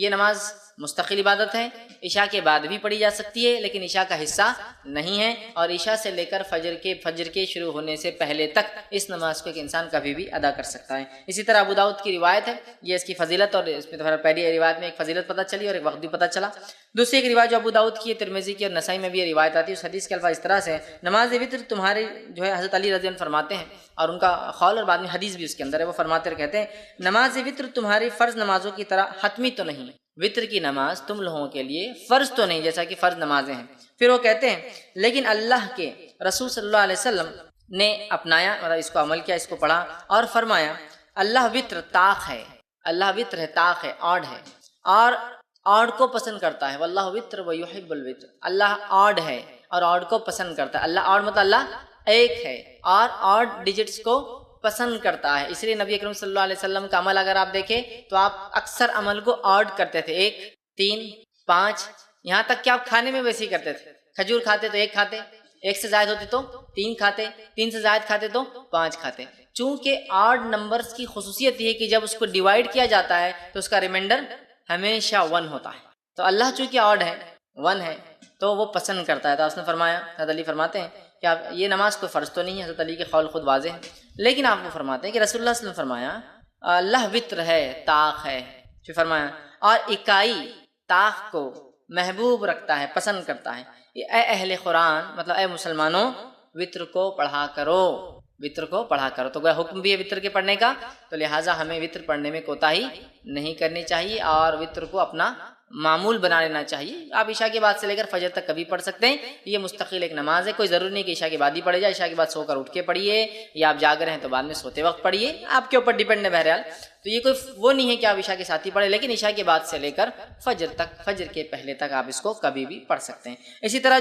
یہ نماز مستقل عبادت ہے، عشاء کے بعد بھی پڑھی جا سکتی ہے لیکن عشاء کا حصہ نہیں ہے، اور عشاء سے لے کر فجر کے شروع ہونے سے پہلے تک اس نماز کو ایک انسان کبھی بھی ادا کر سکتا ہے۔ اسی طرح ابو داؤد کی روایت ہے، یہ اس کی فضیلت، اور اس میں پہلی روایت میں ایک فضیلت پتہ چلی اور ایک وقت بھی پتہ چلا۔ دوسری ایک روایت جو ابو داؤد کی، ترمذی کی اور نسائی میں بھی یہ روایت آتی ہے، اس حدیث کے الفاظ اس طرح سے نماز وتر تمہارے حضرت علی رضی اللہ عنہ فرماتے ہیں، اور ان کا قول اور بعد میں حدیث بھی اس کے اندر ہے، وہ فرماتے کہتے ہیں نماز وتر تمہاری فرض نمازوں کی طرح حتمی تو نہیں، وتر کی نماز تم لوگوں کے لیے فرض تو نہیں جیسا کہ فرض نمازیں ہیں۔ پھر وہ کہتے ہیں لیکن اللہ کے رسول صلی اللہ علیہ وسلم نے اپنایا، مطلب اس کو عمل کیا، اس کو پڑھا اور فرمایا اللہ وتر طاق ہے، اللہ وتر ہے، طاق ہے، آڈ ہے، اور آڈ کو پسند کرتا ہے، واللہ وتر ویحب الوتر، اللہ آڈ ہے اور آڈ کو پسند کرتا ہے۔ اللہ آڈ مطلب اللہ ایک ہے اور آڈ ڈیجٹس کو پسند کرتا ہے، اس لیے نبی اکرم صلی اللہ علیہ وسلم کا عمل اگر آپ دیکھیں تو آپ اکثر عمل کو آڈ کرتے تھے، 1 3 5، یہاں تک کہ آپ کھانے میں ویسے ہی کرتے تھے، کھجور کھاتے تو 1 کھاتے، 1 سے زائد ہوتے تو 3 کھاتے، 3 سے زائد کھاتے تو 5 کھاتے۔ چونکہ آڈ نمبرز کی خصوصیت یہ ہے کہ جب اس کو ڈیوائڈ کیا جاتا ہے تو اس کا ریمائنڈر ہمیشہ 1 ہوتا ہے، تو اللہ چونکہ آڈ ہے، 1 ہے، تو وہ پسند کرتا ہے۔ تو آپ نے فرمایا، حضرت علی فرماتے ہیں کہ آپ یہ نماز کوئی فرض تو نہیں ہے، حضرت علی کے قول خود واضح ہے، لیکن آپ وہ فرماتے ہیں کہ رسول اللہ صلی اللہ علیہ وسلم فرمایا اللہ وتر ہے، طاق ہے، پھر فرمایا اور اکائی طاق کو محبوب رکھتا ہے، پسند کرتا ہے۔ اے اہل قرآن، مطلب اے مسلمانوں، وتر کو پڑھا کرو، وتر کو پڑھا کرو، تو وہ حکم بھی ہے وتر کے پڑھنے کا، تو لہٰذا ہمیں وتر پڑھنے میں کوتاہی نہیں کرنی چاہیے اور وتر کو اپنا معمول بنا لینا چاہیے۔ آپ عشاء کے بعد سے لے کر فجر تک کبھی پڑھ سکتے ہیں، یہ مستقل ایک نماز ہے، کوئی ضروری نہیں کہ عشاء کے بعد ہی پڑھے جائے، عشاء کے بعد سو کر اٹھ کے پڑھیے، یا آپ جاگ رہے ہیں تو بعد میں سوتے وقت پڑھیے، آپ کے اوپر ڈیپینڈ ہے بہرحال۔ تو یہ کوئی وہ نہیں ہے کہ آپ عشاء کے ساتھ ہی پڑھیں، لیکن عشاء کے بعد سے لے کر فجر تک، فجر کے پہلے تک آپ اس کو کبھی بھی پڑھ سکتے ہیں۔ اسی طرح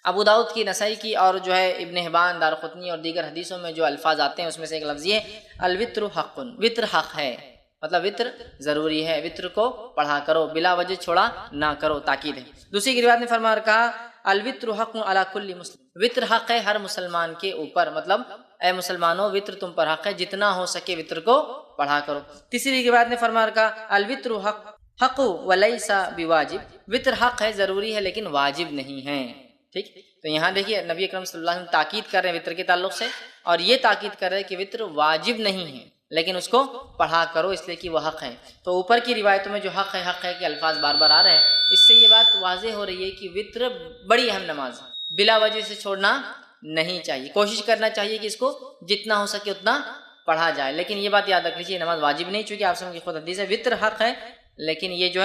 ابو داؤد کی، نسائی کی اور ابن حبان، دارقطنی اور دیگر حدیثوں میں جو الفاظ آتے ہیں اس میں سے ایک لفظ یہ ہے الوتر حق، وتر حق ہے، مطلب وتر ضروری ہے، وتر کو پڑھا کرو، بلا وجہ چھوڑا نہ کرو، تاکید ہے۔ دوسری کی روایت میں فرما کہا الوتر حق علی کل مسلم، وتر حق ہے ہر مسلمان کے اوپر، مطلب اے مسلمانوں وتر تم پر حق ہے، جتنا ہو سکے وتر کو پڑھا کرو۔ تیسری کی روایت میں فرما کہا الوتر حق ولیس بواجب، وتر حق ہے، ضروری ہے لیکن واجب نہیں ہے، ٹھیک۔ تو یہاں دیکھیے نبی اکرم صلی اللہ علیہ وسلم تاکید کر رہے ہیں وتر کے تعلق سے، اور یہ تاکید کر رہے ہیں کہ وتر واجب نہیں ہے لیکن اس کو پڑھا کرو، اس لیے کہ وہ حق ہے۔ تو اوپر کی روایتوں میں جو حق ہے کے الفاظ بار بار آ رہے ہیں، اس سے یہ بات واضح ہو رہی ہے کہ وتر بڑی اہم نماز ہے، بلا وجہ سے چھوڑنا نہیں چاہیے، کوشش کرنا چاہیے کہ اس کو جتنا ہو سکے اتنا پڑھا جائے، لیکن یہ بات یاد رکھ لیجیے نماز واجب نہیں، چونکہ آپ سب کی خود حدیث ہے وتر حق ہے لیکن یہ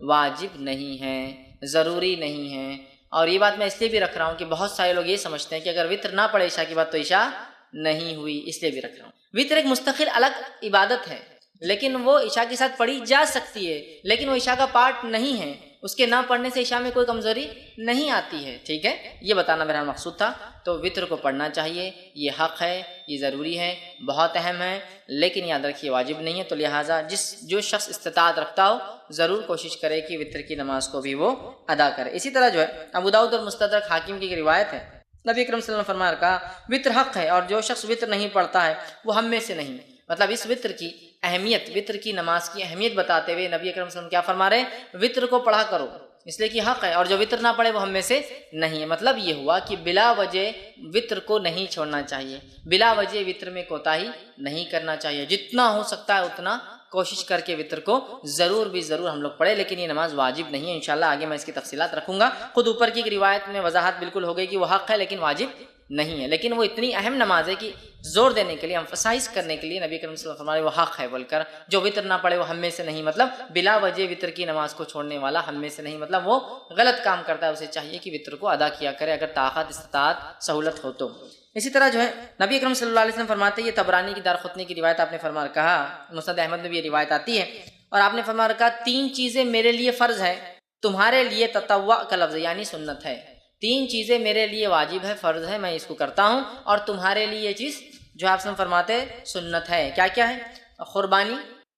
واجب نہیں ہے، ضروری نہیں ہے۔ اور یہ بات میں اس لیے بھی رکھ رہا ہوں کہ بہت سارے لوگ یہ سمجھتے ہیں کہ اگر وتر نہ پڑھے عشاء کی بات تو عشاء نہیں ہوئی، اس لیے بھی رکھ رہا ہوں۔ وتر ایک مستقل الگ عبادت ہے لیکن وہ عشاء کے ساتھ پڑھی جا سکتی ہے، لیکن وہ عشاء کا پارٹ نہیں ہے، اس کے نہ پڑھنے سے عشاء میں کوئی کمزوری نہیں آتی ہے، ٹھیک ہے، یہ بتانا میرا مقصود تھا۔ تو وتر کو پڑھنا چاہیے، یہ حق ہے، یہ ضروری ہے، بہت اہم ہے، لیکن یاد رکھیے واجب نہیں ہے، تو لہٰذا جو شخص استطاعت رکھتا ہو ضرور کوشش کرے کہ وتر کی نماز کو بھی وہ ادا کرے۔ اسی طرح ابو داؤد اور مستدرک حاکم کی ایک روایت ہے، نبی اکرم صلی اللہ علیہ وسلم فرمایا کہا وتر حق ہے اور جو شخص وتر نہیں پڑھتا ہے وہ ہم میں سے نہیں، مطلب اس وتر کی اہمیت، وتر کی نماز کی اہمیت بتاتے ہوئے نبی اکرم صلی اللہ علیہ وسلم کیا فرما رہے ہیں، وتر کو پڑھا کرو اس لیے کہ حق ہے، اور جو وتر نہ پڑھے وہ ہم میں سے نہیں ہے۔ مطلب یہ ہوا کہ بلا وجہ وتر کو نہیں چھوڑنا چاہیے، بلا وجہ وتر میں کوتاہی نہیں کرنا چاہیے، جتنا ہو سکتا ہے اتنا کوشش کر کے وتر کو ضرور ہم لوگ پڑھیں، لیکن یہ نماز واجب نہیں ہے، انشاءاللہ آگے میں اس کی تفصیلات رکھوں گا۔ خود اوپر کی ایک روایت میں وضاحت بالکل ہو گئی کہ وہ حق ہے لیکن واجب نہیں ہے، لیکن وہ اتنی اہم نماز ہے کہ زور دینے کے لیے، امفسائز کرنے کے لیے نبی کریم صلی اللہ علیہ وسلم فرمائے وہ حق ہے بول کر، جو وتر نہ پڑھے وہ ہم میں سے نہیں، مطلب بلا وجہ وتر کی نماز کو چھوڑنے والا ہم میں سے نہیں، مطلب وہ غلط کام کرتا ہے، اسے چاہیے کہ وتر کو ادا کیا کرے اگر طاقت استطاعت سہولت ہو تو۔ اسی طرح نبی اکرم صلی اللہ علیہ وسلم فرماتے ہیں، یہ طبرانی کی دارقطنی کی روایت، آپ نے کہا مسند احمد میں بھی یہ روایت آتی ہے، اور آپ نے کہا 3 چیزیں میرے لیے فرض ہے، تمہارے لیے تطوع کا لفظ یعنی سنت ہے، 3 چیزیں میرے لیے واجب ہے، فرض ہے، میں اس کو کرتا ہوں، اور تمہارے لیے یہ چیز جو آپ سے فرماتے سنت ہے، کیا ہے؟ قربانی،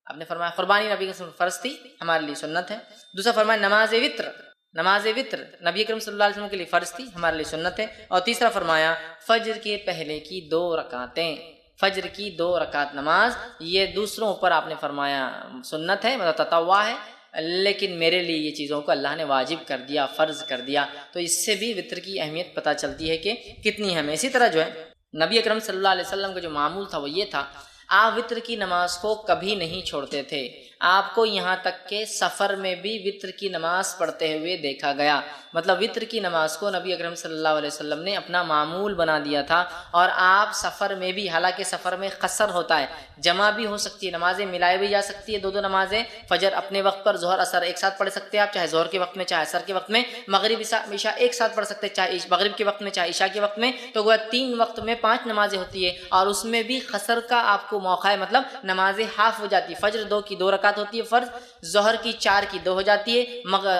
آپ نے فرمایا قربانی نبی کے فرض تھی، ہمارے لیے سنت ہے۔ دوسرا فرمایا نماز وتر نبی اکرم صلی اللہ علیہ وسلم کے لیے فرض تھی، ہمارے لیے سنت ہے۔ اور تیسرا فرمایا فجر کے پہلے کی 2 رکعتیں، فجر کی 2 رکعت نماز، یہ دوسروں پر آپ نے فرمایا سنت ہے، مطلب تطوع ہے، لیکن میرے لیے یہ چیزوں کو اللہ نے واجب کر دیا، فرض کر دیا۔ تو اس سے بھی وطر کی اہمیت پتہ چلتی ہے کہ کتنی اہم ہے۔ اسی طرح جو ہے نبی اکرم صلی اللہ علیہ وسلم کا جو معمول تھا وہ یہ تھا، آپ وطر کی نماز کو کبھی نہیں چھوڑتے تھے۔ آپ کو یہاں تک کہ سفر میں بھی وطر کی نماز پڑھتے ہوئے دیکھا گیا۔ مطلب وطر کی نماز کو نبی اکرم صلی اللہ علیہ وسلم نے اپنا معمول بنا دیا تھا، اور آپ سفر میں بھی، حالانکہ سفر میں قصر ہوتا ہے، جمع بھی ہو سکتی ہے، نمازیں ملائی بھی جا سکتی ہے، دو نمازیں فجر اپنے وقت پر، ظہر اثر ایک ساتھ پڑھ سکتے ہیں آپ، چاہے ظہر کے وقت میں چاہے عصر کے وقت میں، مغرب عشاء ایک ساتھ پڑھ سکتے ہیں، چاہے مغرب کے وقت میں چاہے عشاء کے وقت میں۔ تو گویا 3 وقت میں 5 نمازیں ہوتی ہے، اور اس میں بھی قصر کا آپ کو موقع ہے، مطلب نمازیں ہاف ہو جاتی ہے۔ فجر 2 کی 2 رکعت ہوتی ہے فرض، ظہر کی 4 کی 2 ہو جاتی ہے،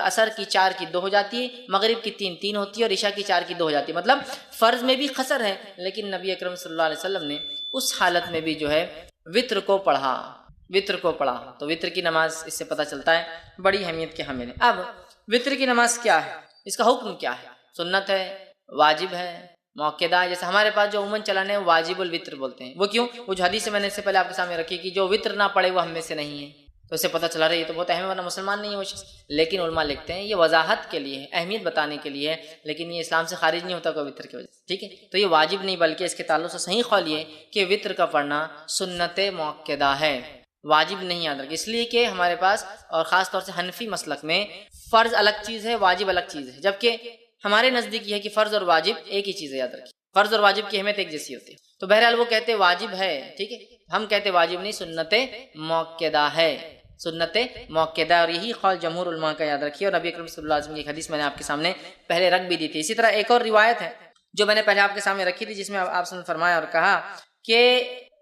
عصر کی 4 کی 2 ہو جاتی ہے، مغرب کی 3 ہوتی ہے، اور عشاء کی 4 کی 2 ہو جاتی ہے۔ مطلب فرض میں بھی قصر ہے، لیکن نبی اکرم صلی اللہ علیہ وسلم نے اس حالت میں بھی جو ہے وطر کو پڑھا۔ تو وطر کی نماز اس سے پتہ چلتا ہے بڑی اہمیت کے حامل ہے۔ اب وطر کی نماز کیا ہے، اس کا حکم کیا ہے؟ سنت ہے، واجب ہے، موقدہ ہے؟ جیسے ہمارے پاس جو عموماً چلانے ہیں واجب الوطر بولتے ہیں۔ وہ کیوں؟ وہ جو حدیث میں نے اس سے پہلے آپ کے سامنے رکھی کہ جو وطر نہ پڑے وہ ہم میں سے نہیں ہے، تو اس سے پتہ چلا رہا ہے یہ تو بہت اہم ہے، ورنہ مسلمان نہیں ہے وہ شخص۔ لیکن علماء لکھتے ہیں یہ وضاحت کے لیے ہے، اہمیت بتانے کے لیے ہے، لیکن یہ اسلام سے خارج نہیں ہوتا کوئی وطر کی وجہ سے، ٹھیک ہے؟ تو یہ واجب نہیں، بلکہ اس کے تعلق سے صحیح قول یہ ہے کہ وطر کا پڑھنا سنت موقدہ ہے، واجب نہیں، یاد رکھ، اس لیے کہ ہمارے پاس اور خاص طور سے حنفی مسلک میں فرض الگ چیز ہے، واجب الگ چیز ہے، جبکہ ہمارے نزدیک یہ ہے کہ فرض اور واجب ایک ہی چیز ہے، یاد رکھیں، فرض اور واجب کی اہمیت ایک جیسی ہوتی ہے۔ تو بہرحال وہ کہتے واجب ہے، ٹھیک ہے، ہم کہتے واجب نہیں، سنت موقدہ ہے، سنت موقدہ، اور یہی قول جمہور علماء کا، یاد رکھیے۔ اور نبی اکرم صلی اللہ علیہ وسلم کی ایک حدیث میں نے آپ کے سامنے پہلے رکھ بھی دی تھی۔ اسی طرح ایک اور روایت ہے جو میں نے پہلے آپ کے سامنے رکھی تھی، جس میں آپ نے فرمایا اور کہا کہ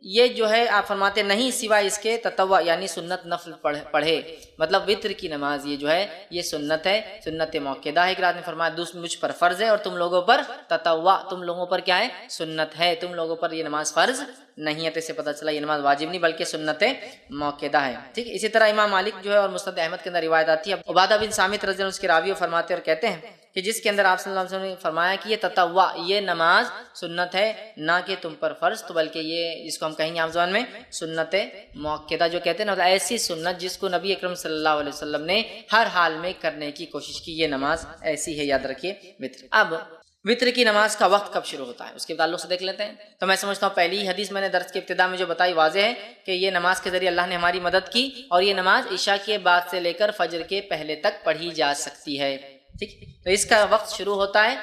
یہ جو ہے آپ فرماتے نہیں سوائے اس کے تطوع یعنی سنت نفل پڑھے، مطلب وطر کی نماز یہ جو ہے یہ سنت ہے، سنت موقدہ ہے۔ ایک رات نے فرمایا دوسرے مجھ پر فرض ہے اور تم لوگوں پر تطوع، تم لوگوں پر کیا ہے؟ سنت ہے، تم لوگوں پر یہ نماز فرض نہیں ہے۔ تو اس سے پتہ چلا یہ نماز واجب نہیں بلکہ سنت موقدہ ہے، ٹھیک ہے۔ اسی طرح امام مالک جو ہے اور مسند احمد کے اندر روایت آتی ہے، عبادہ بن صامت رضی اللہ عنہ اس کے راوی فرماتے اور کہتے ہیں کہ جس کے اندر آپ صلی اللہ علیہ وسلم نے فرمایا کہ یہ تطوع، یہ نماز سنت ہے، نہ کہ تم پر فرض، تو بلکہ یہ جس کو ہم کہیں گے عام زبان میں سنت موقدہ جو کہتے ہیں نا، ایسی سنت جس کو نبی اکرم صلی اللہ علیہ وسلم نے ہر حال میں کرنے کی کوشش کی، یہ نماز ایسی ہے، یاد رکھیے وطر۔ اب وطر کی نماز کا وقت کب شروع ہوتا ہے اس کے تعلق سے دیکھ لیتے ہیں۔ تو میں سمجھتا ہوں پہلی حدیث میں نے درس کے ابتدا میں جو بتائی واضح ہے کہ یہ نماز کے ذریعے اللہ نے ہماری مدد کی، اور یہ نماز عشاء کے بعد سے لے کر فجر کے پہلے تک پڑھی جا سکتی ہے، ٹھیک۔ تو اس کا وقت شروع ہوتا ہے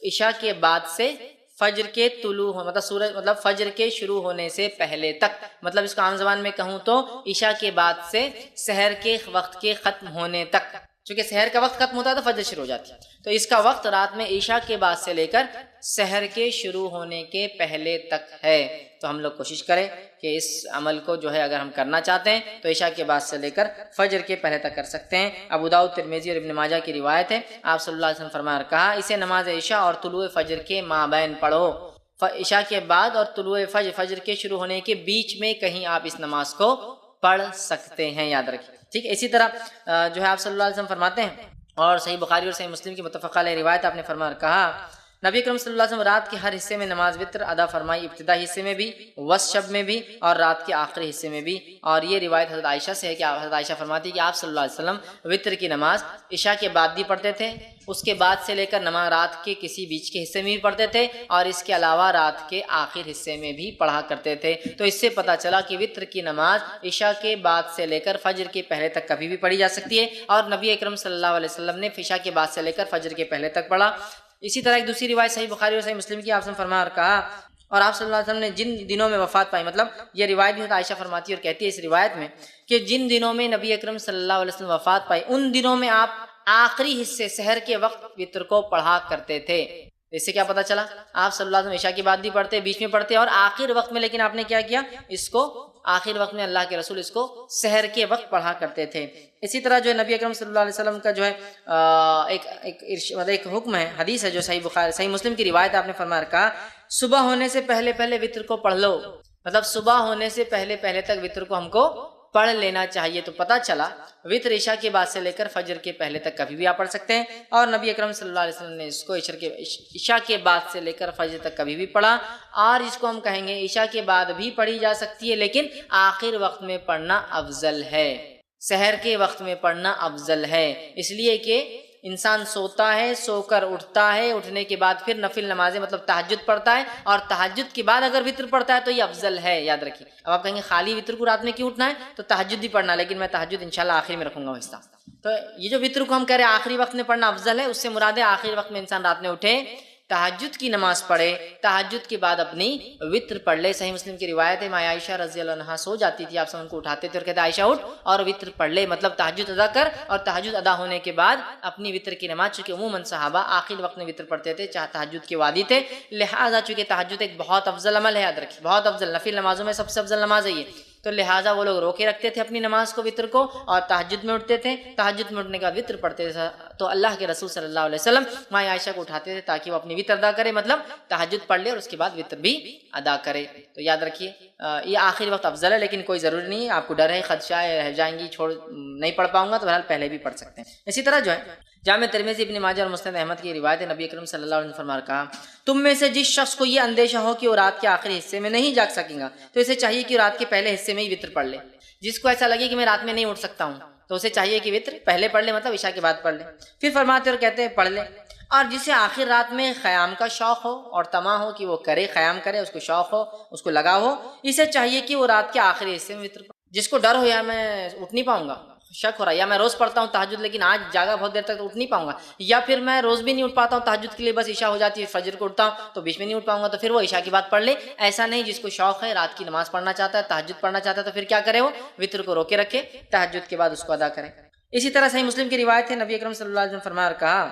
عشاء کے بعد سے فجر کے طلوع، مطلب فجر کے شروع ہونے سے پہلے تک، مطلب اس کو عام زبان میں کہوں تو عشاء کے بعد سے سحر کے وقت کے ختم ہونے تک، چونکہ سحر کا وقت ختم ہوتا ہے تو فجر شروع ہو جاتی ہے، تو اس کا وقت رات میں عشاء کے بعد سے لے کر سحر کے شروع ہونے کے پہلے تک ہے۔ تو ہم لوگ کوشش کریں کہ اس عمل کو جو ہے اگر ہم کرنا چاہتے ہیں تو عشاء کے بعد سے لے کر فجر کے پہلے تک کر سکتے ہیں۔ ابو داؤد، ترمذی اور ابن ماجہ کی روایت ہے، آپ صلی اللہ علیہ وسلم فرمایا اور کہا اسے نماز عشاء اور طلوع فجر کے مابین پڑھو، عشاء کے بعد اور طلوع فجر کے شروع ہونے کے بیچ میں کہیں آپ اس نماز کو پڑھ سکتے ہیں، یاد رکھیں، ٹھیک ہے۔ اسی طرح جو ہے آپ صلی اللہ علیہ وسلم فرماتے ہیں، اور صحیح بخاری اور صحیح مسلم کی متفقہ علیہ روایت، آپ نے فرمایا اور کہا نبی اکرم صلی اللہ علیہ وسلم رات کے ہر حصے میں نماز وطر ادا فرمائی، ابتدائی حصے میں بھی، وسط شب میں بھی، اور رات کے آخری حصے میں بھی۔ اور یہ روایت حضرت عائشہ سے ہے کہ حضرت عائشہ فرماتی ہے کہ آپ صلی اللہ علیہ وسلم وطر کی نماز عشاء کے بعد بھی پڑھتے تھے، اس کے بعد سے لے کر نماز رات کے کسی بیچ کے حصے میں بھی پڑھتے تھے، اور اس کے علاوہ رات کے آخر حصے میں بھی پڑھا کرتے تھے۔ تو اس سے پتہ چلا کہ وطر کی نماز عشاء کے بعد سے لے کر فجر کے پہلے تک کبھی بھی پڑھی جا سکتی ہے، اور نبی اکرم صلی اللہ علیہ وسلم نے عشاء کے بعد سے لے کر فجر کے پہلے تک پڑھا۔ اسی طرح ایک دوسری روایت صحیح بخاری اور صحیح مسلم کی، آپ نے فرمایا اور کہا اور آپ صلی اللہ علیہ وسلم نے جن دنوں میں وفات پائی، مطلب یہ روایت بھی عائشہ فرماتی ہے اور کہتی ہے اس روایت میں کہ جن دنوں میں نبی اکرم صلی اللہ علیہ وسلم وفات پائی ان دنوں میں آپ آخری حصے سحر کے وقت وطر کو پڑھا کرتے تھے۔ اس سے کیا پتہ چلا؟ آپ صلی اللہ علیہ وسلم عشاء کے بعد بھی پڑھتے، بیچ میں پڑھتے، اور آخر وقت میں، لیکن آپ نے کیا کیا؟ اس کو آخر وقت میں اللہ کے رسول اس کو سحر کے وقت پڑھا کرتے تھے۔ اسی طرح جو ہے نبی اکرم صلی اللہ علیہ وسلم کا جو ہے ایک حکم ہے، حدیث ہے جو صحیح مسلم کی روایت، آپ نے فرمایا کہا صبح ہونے سے پہلے پہلے وطر کو پڑھ لو، مطلب صبح ہونے سے پہلے پہلے تک وطر کو ہم کو پڑھ لینا چاہیے۔ تو پتہ چلا وطر عشاء کے بعد سے لے کر فجر کے پہلے تک کبھی بھی آپ پڑھ سکتے ہیں، اور نبی اکرم صلی اللہ علیہ وسلم نے اس کو عشاء کے بعد سے لے کر فجر تک کبھی بھی پڑھا، اور اس کو ہم کہیں گے عشاء کے بعد بھی پڑھی جا سکتی ہے لیکن آخر وقت میں پڑھنا افضل ہے۔ سحر کے وقت میں پڑھنا افضل ہے، اس لیے کہ انسان سوتا ہے، سو کر اٹھتا ہے، اٹھنے کے بعد پھر نفل نمازیں مطلب تہجد پڑھتا ہے، اور تہجد کے بعد اگر وطر پڑھتا ہے تو یہ افضل ہے، یاد رکھیے۔ اب آپ کہیں گے خالی وطر کو رات میں کیوں اٹھنا ہے؟ تو تہجد ہی پڑھنا، لیکن میں تہجد انشاءاللہ آخری میں رکھوں گا حصہ۔ تو یہ جو وطر کو ہم کہہ رہے ہیں آخری وقت میں پڑھنا افضل ہے، اس سے مراد ہے آخری وقت میں انسان رات میں اٹھے، تہجد کی نماز پڑھے، تہجد کے بعد اپنی وطر پڑھ لے۔ صحیح مسلم کی روایت ہے، ماں عائشہ رضی اللہ عنہا سو جاتی تھی، آپ سب ان کو اٹھاتے تھے اور کہتے عائشہ اٹھ اور وطر پڑھ لے، مطلب تہجد ادا کر، اور تہجد ادا ہونے کے بعد اپنی وطر کی نماز، چونکہ عموماً صحابہ آخر وقت میں وطر پڑھتے تھے، چاہے تہجد کے وادی تھے، لہٰذا چونکہ تہجد ایک بہت افضل عمل ہے، یاد رکھیے بہت افضل، نفل نمازوں میں سب سے افضل نماز ہے یہ، تو لہٰذا وہ لوگ روکے رکھتے تھے اپنی نماز کو وطر کو، اور تہجد میں اٹھتے تھے، تہجد میں اٹھنے کے بعد وطر پڑھتے تھے، تو اللہ کے رسول صلی اللہ علیہ وسلم ماں عائشہ کو اٹھاتے تھے تاکہ وہ اپنی وطر ادا کرے، مطلب تہجد پڑھ لے اور اس کے بعد وطر بھی ادا کرے۔ تو یاد رکھیے یہ آخری وقت افضل ہے، لیکن کوئی ضروری نہیں ہے، آپ کو ڈر ہے خدشہ ہے رہ جائیں گی نہیں پڑھ پاؤں گا، تو بہرحال پہلے بھی پڑھ سکتے ہیں۔ اسی طرح جو ہے جامع ترمذی ابن ماجہ اور مسند احمد کی روایت ہے، نبی اکرم صلی اللہ علیہ وسلم فرما کہا، تم میں سے جس شخص کو یہ اندیشہ ہو کہ وہ رات کے آخری حصے میں نہیں جاگ سکے گا تو اسے چاہیے کہ رات کے پہلے حصے میں ہی وطر پڑھ لے۔ جس کو ایسا لگے کہ میں رات میں نہیں اٹھ سکتا ہوں تو اسے چاہیے کہ وطر پہلے پڑھ لے، مطلب عشاء کے بعد پڑھ لے۔ پھر فرماتے اور کہتے ہیں پڑھ لے، اور جسے آخر رات میں خیام کا شوق ہو اور طمع ہو کہ وہ کرے، خیام کرے، اس کو شوق ہو، اس کو لگا ہو، اسے چاہیے کہ وہ رات کے آخری حصے میں وطر پڑھے۔ جس کو ڈر ہو یا میں اٹھ نہیں پاؤں گا، شک ہو رہا ہے، یا میں روز پڑھتا ہوں تہجد لیکن آج جاگا بہت دیر تک تو اٹھ نہیں پاؤں گا، یا پھر میں روز بھی نہیں اٹھ پاتا ہوں تہجد کے لیے، بس عشاء ہو جاتی ہے فجر کو اٹھتا ہوں تو بیچ میں نہیں اٹھ پاؤں گا، تو پھر وہ عشاء کی بات پڑھ لے۔ ایسا نہیں، جس کو شوق ہے رات کی نماز پڑھنا چاہتا ہے، تہجد پڑھنا چاہتا ہے، تو پھر کیا کرے، وہ وطر کو روکے رکھے، تہجد کے بعد اس کو ادا کرے۔ اسی طرح صحیح مسلم کی روایت ہے، نبی اکرم صلی اللہ علیہ وسلم فرمایا اور کہا،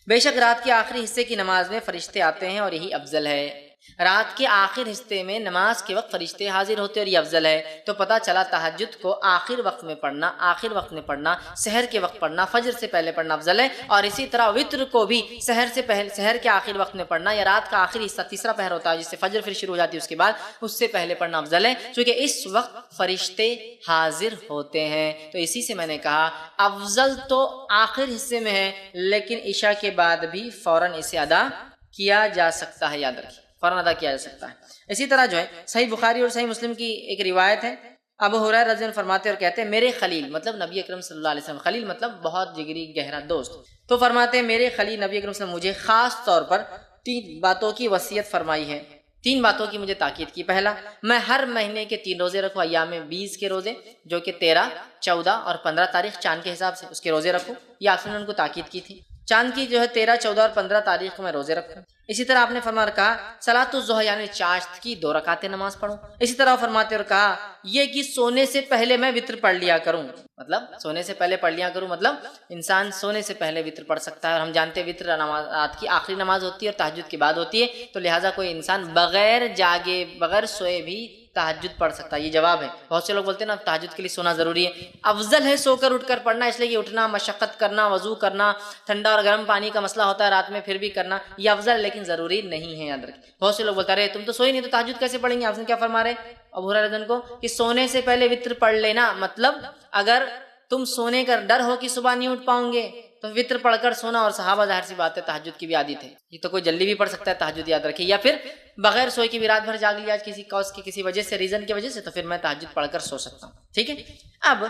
بے شک رات کے آخری حصے کی نماز میں فرشتے آتے ہیں اور یہی افضل ہے۔ رات کے آخر حصے میں نماز کے وقت فرشتے حاضر ہوتے اور یہ افضل ہے۔ تو پتہ چلا تہجد کو آخر وقت میں پڑھنا، آخر وقت میں پڑھنا، سحر کے وقت پڑھنا، فجر سے پہلے پڑھنا افضل ہے، اور اسی طرح وطر کو بھی سحر سے پہلے، سحر کے آخر وقت میں پڑھنا، یا رات کا آخری حصہ تیسرا پہر ہوتا ہے جس سے فجر پھر شروع ہو جاتی ہے، اس کے بعد اس سے پہلے پڑھنا افضل ہے، کیونکہ اس وقت فرشتے حاضر ہوتے ہیں۔ تو اسی سے میں نے کہا افضل تو آخر حصے میں ہے، لیکن عشاء کے بعد بھی فوراً اسے ادا کیا جا سکتا ہے، یاد رکھیے فوراً ادا کیا جا سکتا ہے۔ اسی طرح جو ہے صحیح بخاری اور صحیح مسلم کی ایک روایت ہے، ابو ہریرہ رضی اللہ عنہ فرماتے اور کہتے ہیں، میرے خلیل مطلب نبی اکرم صلی اللہ علیہ وسلم، خلیل مطلب بہت جگری گہرا دوست، تو فرماتے ہیں میرے خلیل نبی اکرم صلی اللہ علیہ وسلم مجھے خاص طور پر 3 باتوں کی وصیت فرمائی ہے، 3 باتوں کی مجھے تاکید کی۔ پہلا، میں ہر مہینے کے 3 روزے رکھوں، ایام 20 کے روزے جو کہ 13، 14 اور 15 تاریخ چاند کے حساب سے، اس کے روزے رکھوں، یہ آپ نے ان کو تاکید کی تھی، چاند کی جو ہے 13، 14 اور 15 تاریخ کو میں روزے رکھوں۔ اسی طرح آپ نے فرمایا کہا صلاۃ الضحیٰ یعنی چاشت کی 2 رکعتیں نماز پڑھوں۔ اسی طرح فرماتے اور کہا یہ کہ سونے سے پہلے میں وطر پڑھ لیا کروں، مطلب سونے سے پہلے پڑھ لیا کروں، مطلب انسان سونے سے پہلے وطر پڑھ سکتا ہے، اور ہم جانتے ہیں وطر نماز رات کی آخری نماز ہوتی ہے اور تہجد کے بعد ہوتی ہے، تو لہٰذا کوئی انسان بغیر جاگے بغیر سوئے بھی تہجد پڑھ سکتا ہے۔ یہ جواب ہے، بہت سے لوگ بولتے ہیں نا تہجد کے لیے سونا ضروری ہے، افضل ہے سو کر اٹھ کر پڑھنا، اس لیے کہ اٹھنا، مشقت کرنا، وضو کرنا، ٹھنڈا اور گرم پانی کا مسئلہ ہوتا ہے رات میں پھر بھی کرنا، یہ افضل لیکن ضروری نہیں ہے، یاد رکھیں۔ بہت سے لوگ بولتا رہے تم تو سوئی نہیں تو تہجد کیسے پڑھیں گے؟ آپ نے کیا فرما رہے ابو ہریرہ رضی اللہ عنہ کو کہ سونے سے پہلے وطر پڑھ لینا، مطلب اگر تم سونے کا ڈر ہو کہ صبح نہیں اٹھ پاؤں گے تو وطر پڑھ کر سونا، اور صحابہ ظاہر سی بات ہے تہجد کی بھی عادت ہے، یہ تو کوئی جلدی بھی پڑھ سکتا ہے تہجد، یاد رکھیے، یا پھر بغیر سوئے کی بھی رات بھر جاگ لیا کسی کاز کی کسی وجہ سے، ریزن کی وجہ سے، تو پھر میں تہجد پڑھ کر سو سکتا ہوں، ٹھیک ہے۔ اب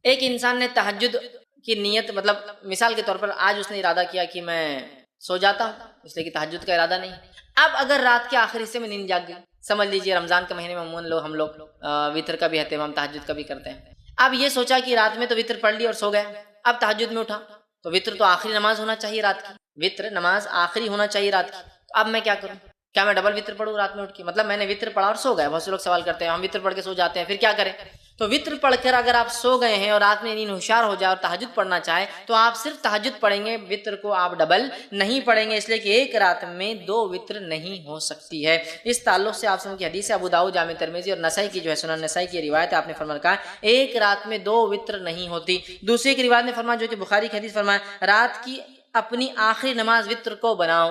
ایک انسان نے تہجد کی نیت، مطلب مثال کے طور پر آج اس نے ارادہ کیا کہ میں سو جاتا ہوں، اس لیے کہ تہجد کا ارادہ نہیں، اب اگر رات کے آخر حصے میں نیند جاگ گئی، سمجھ لیجئے رمضان کے مہینے میں عموماً ہم لوگ وطر کا بھی اہتمام تہجد کا بھی کرتے ہیں، اب یہ سوچا کہ رات میں تو وطر پڑھ لی اور سو گیا، اب تہجد میں اٹھا تو وطر تو آخری نماز ہونا چاہیے رات کی، وطر نماز آخری ہونا چاہیے رات کی، تو اب میں کیا کروں؟ کیا میں ڈبل وطر پڑھوں رات میں اٹھ کے؟ مطلب میں نے وطر پڑھا اور سو گیا، بہت سے لوگ سوال کرتے ہیں ہم وطر پڑھ کے سو جاتے ہیں پھر کیا کریں؟ تو وطر پڑھ کر اگر آپ سو گئے ہیں اور رات میں نیند ہوشیار ہو جائے اور تہجد پڑھنا چاہے تو آپ صرف تہجد پڑھیں گے، وطر کو آپ ڈبل نہیں پڑھیں گے، اس لیے کہ ایک رات میں 2 وطر نہیں ہو سکتی ہے۔ اس تعلق سے آپ سن کی حدیث ہے، ابو داؤد جامع ترمذی اور نسائی کی جو ہے سنن نسائی کی روایت ہے، آپ نے فرمایا کہا ایک رات میں 2 وطر نہیں ہوتی۔ دوسری کی روایت نے فرمایا جو کہ بخاری کی حدیث فرمایا رات کی اپنی آخری نماز وطر کو بناؤ،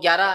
11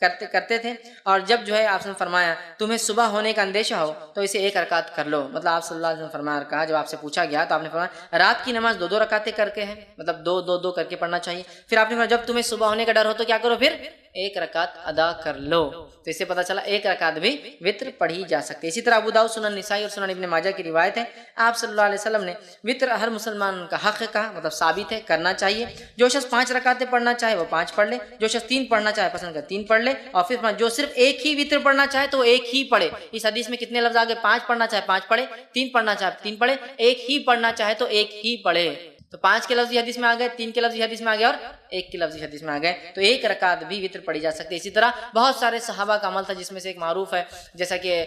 کرتے تھے، اور جب جو ہے آپ نے فرمایا تمہیں صبح ہونے کا اندیشہ ہو تو اسے 1 رکعت کر لو. مطلب آپ صلی اللہ علیہ وسلم فرمایا، کہا جب آپ سے پوچھا گیا تو آپ نے فرمایا رات کی نماز 2 رکعتیں کر کے ہے، مطلب 2 کر کے پڑھنا چاہیے. پھر آپ نے فرمایا جب تمہیں صبح ہونے کا ڈر ہو تو کیا کرو، پھر 1 رکعت ادا کر لو. تو اس سے پتہ چلا 1 رکعت بھی وطر پڑھی جا سکتی ہے. اسی طرح ابو داؤد، سنن نسائی اور سنن ابن ماجہ کی روایت ہے، آپ صلی اللہ علیہ وسلم نے وطر ہر مسلمان کا حق کہا، مطلب ثابت ہے، کرنا چاہیے. جو شخص 5 رکعتیں پڑھنا چاہے وہ 5 پڑھ لے، جو شخص 3 پڑھنا چاہے پسند کر 3 پڑھ لے، اور پھر جو صرف ایک ہی وطر پڑھنا چاہے تو ایک ہی پڑھے. اس حدیث میں کتنے لفظ آگے، 5 پڑھنا چاہے 5 پڑھے، 3 پڑھنا چاہے 3 پڑھے، ایک ہی پڑھنا چاہے تو ایک ہی پڑھے. تو 5 کے لفظ حدیث میں آ گئے، 3 کے لفظ حدیث میں آ گئے اور 1 کے لفظ حدیث میں آ گئے. تو 1 رکعت بھی وطر پڑھی جا سکتی ہے. اسی طرح بہت سارے صحابہ کا عمل تھا جس میں سے ایک معروف ہے، جیسا کہ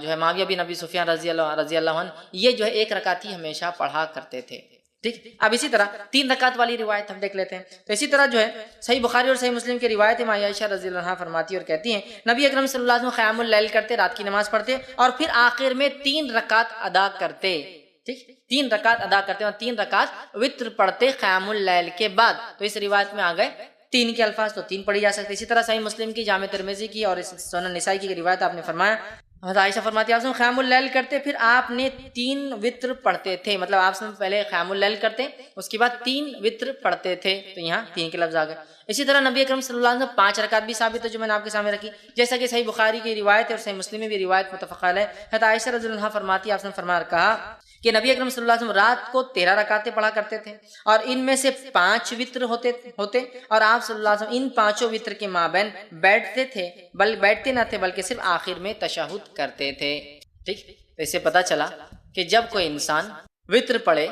جو ہے معاویہ بن ابی سفیان رضی اللہ عنہ، یہ جو ہے 1 رکعت ہی ہمیشہ پڑھا کرتے تھے. ٹھیک. اب اسی طرح 3 رکعت والی روایت ہم دیکھ لیتے ہیں. تو اسی طرح جو ہے صحیح بخاری اور صحیح مسلم کی روایت ہے، ماں عائشہ رضی اللہ عنہا فرماتی اور کہتی ہیں نبی اکرم صلی اللہ علیہ وسلم قیام اللیل کرتے، رات کی نماز پڑھتے اور پھر آخر میں 3 رکعت ادا کرتے. ٹھیک، 3 رکعت ادا کرتے اور 3 رکعت وطر پڑھتے قیام اللیل کے بعد. تو اس روایت میں آ گئے 3 کے الفاظ، تو 3 پڑھی جا سکتے. اسی طرح صحیح مسلم کی، جامع ترمذی کی اور سنن نسائی کی روایت آپ نے فرمایا، حضرت عائشہ فرماتی ہیں آپ قیام اللیل کرتے پھر آپ نے 3 وطر پڑھتے تھے. مطلب آپ پہلے قیام اللیل کرتے اس کے بعد 3 وطر پڑھتے تھے. تو یہاں 3 کے لفظ آ گئے. اسی طرح نبی اکرم صلی اللہ علیہ وسلم 5 رکعت بھی ثابت ہے جو میں نے آپ کے سامنے رکھی، جیسا کہ صحیح بخاری کی روایت ہے اور صحیح مسلم میں بھی روایت متفق علیہ. حضرت عائشہ رضی اللہ عنہا فرماتی آپ نے فرمایا کہا کہ نبی اکرم صلی اللہ علیہ وسلم رات کو 13 رکعتیں پڑھا کرتے تھے اور ان میں سے 5 وطر ہوتے اور آپ صلی اللہ علیہ وسلم ان 5 وطر کے مابین بیٹھتے نہ تھے بلکہ صرف آخر میں تشہد کرتے تھے. ٹھیک. تو اس سے پتہ چلا کہ جب کوئی انسان وطر پڑھے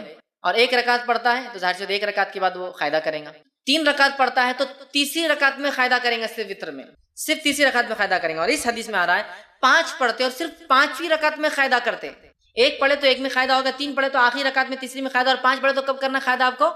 اور 1 رکعت پڑھتا ہے تو ظاہر سے 1 رکعت کے بعد وہ قاعدہ کرے گا. 3 رکعت پڑھتا ہے تو تیسری رکعت میں قاعدہ کریں گا، صرف وطر میں صرف تیسری رکعت میں قاعدہ کریں گے. اور اس حدیث میں آ رہا ہے 5 پڑھتے اور صرف 5ویں رکعت میں قاعدہ کرتے. 1 پڑھے تو 1 میں قاعدہ ہوگا، 3 پڑھے تو آخری رکعت میں تیسری میں قاعدہ، اور 5 پڑھے تو کب کرنا قاعدہ آپ کو؟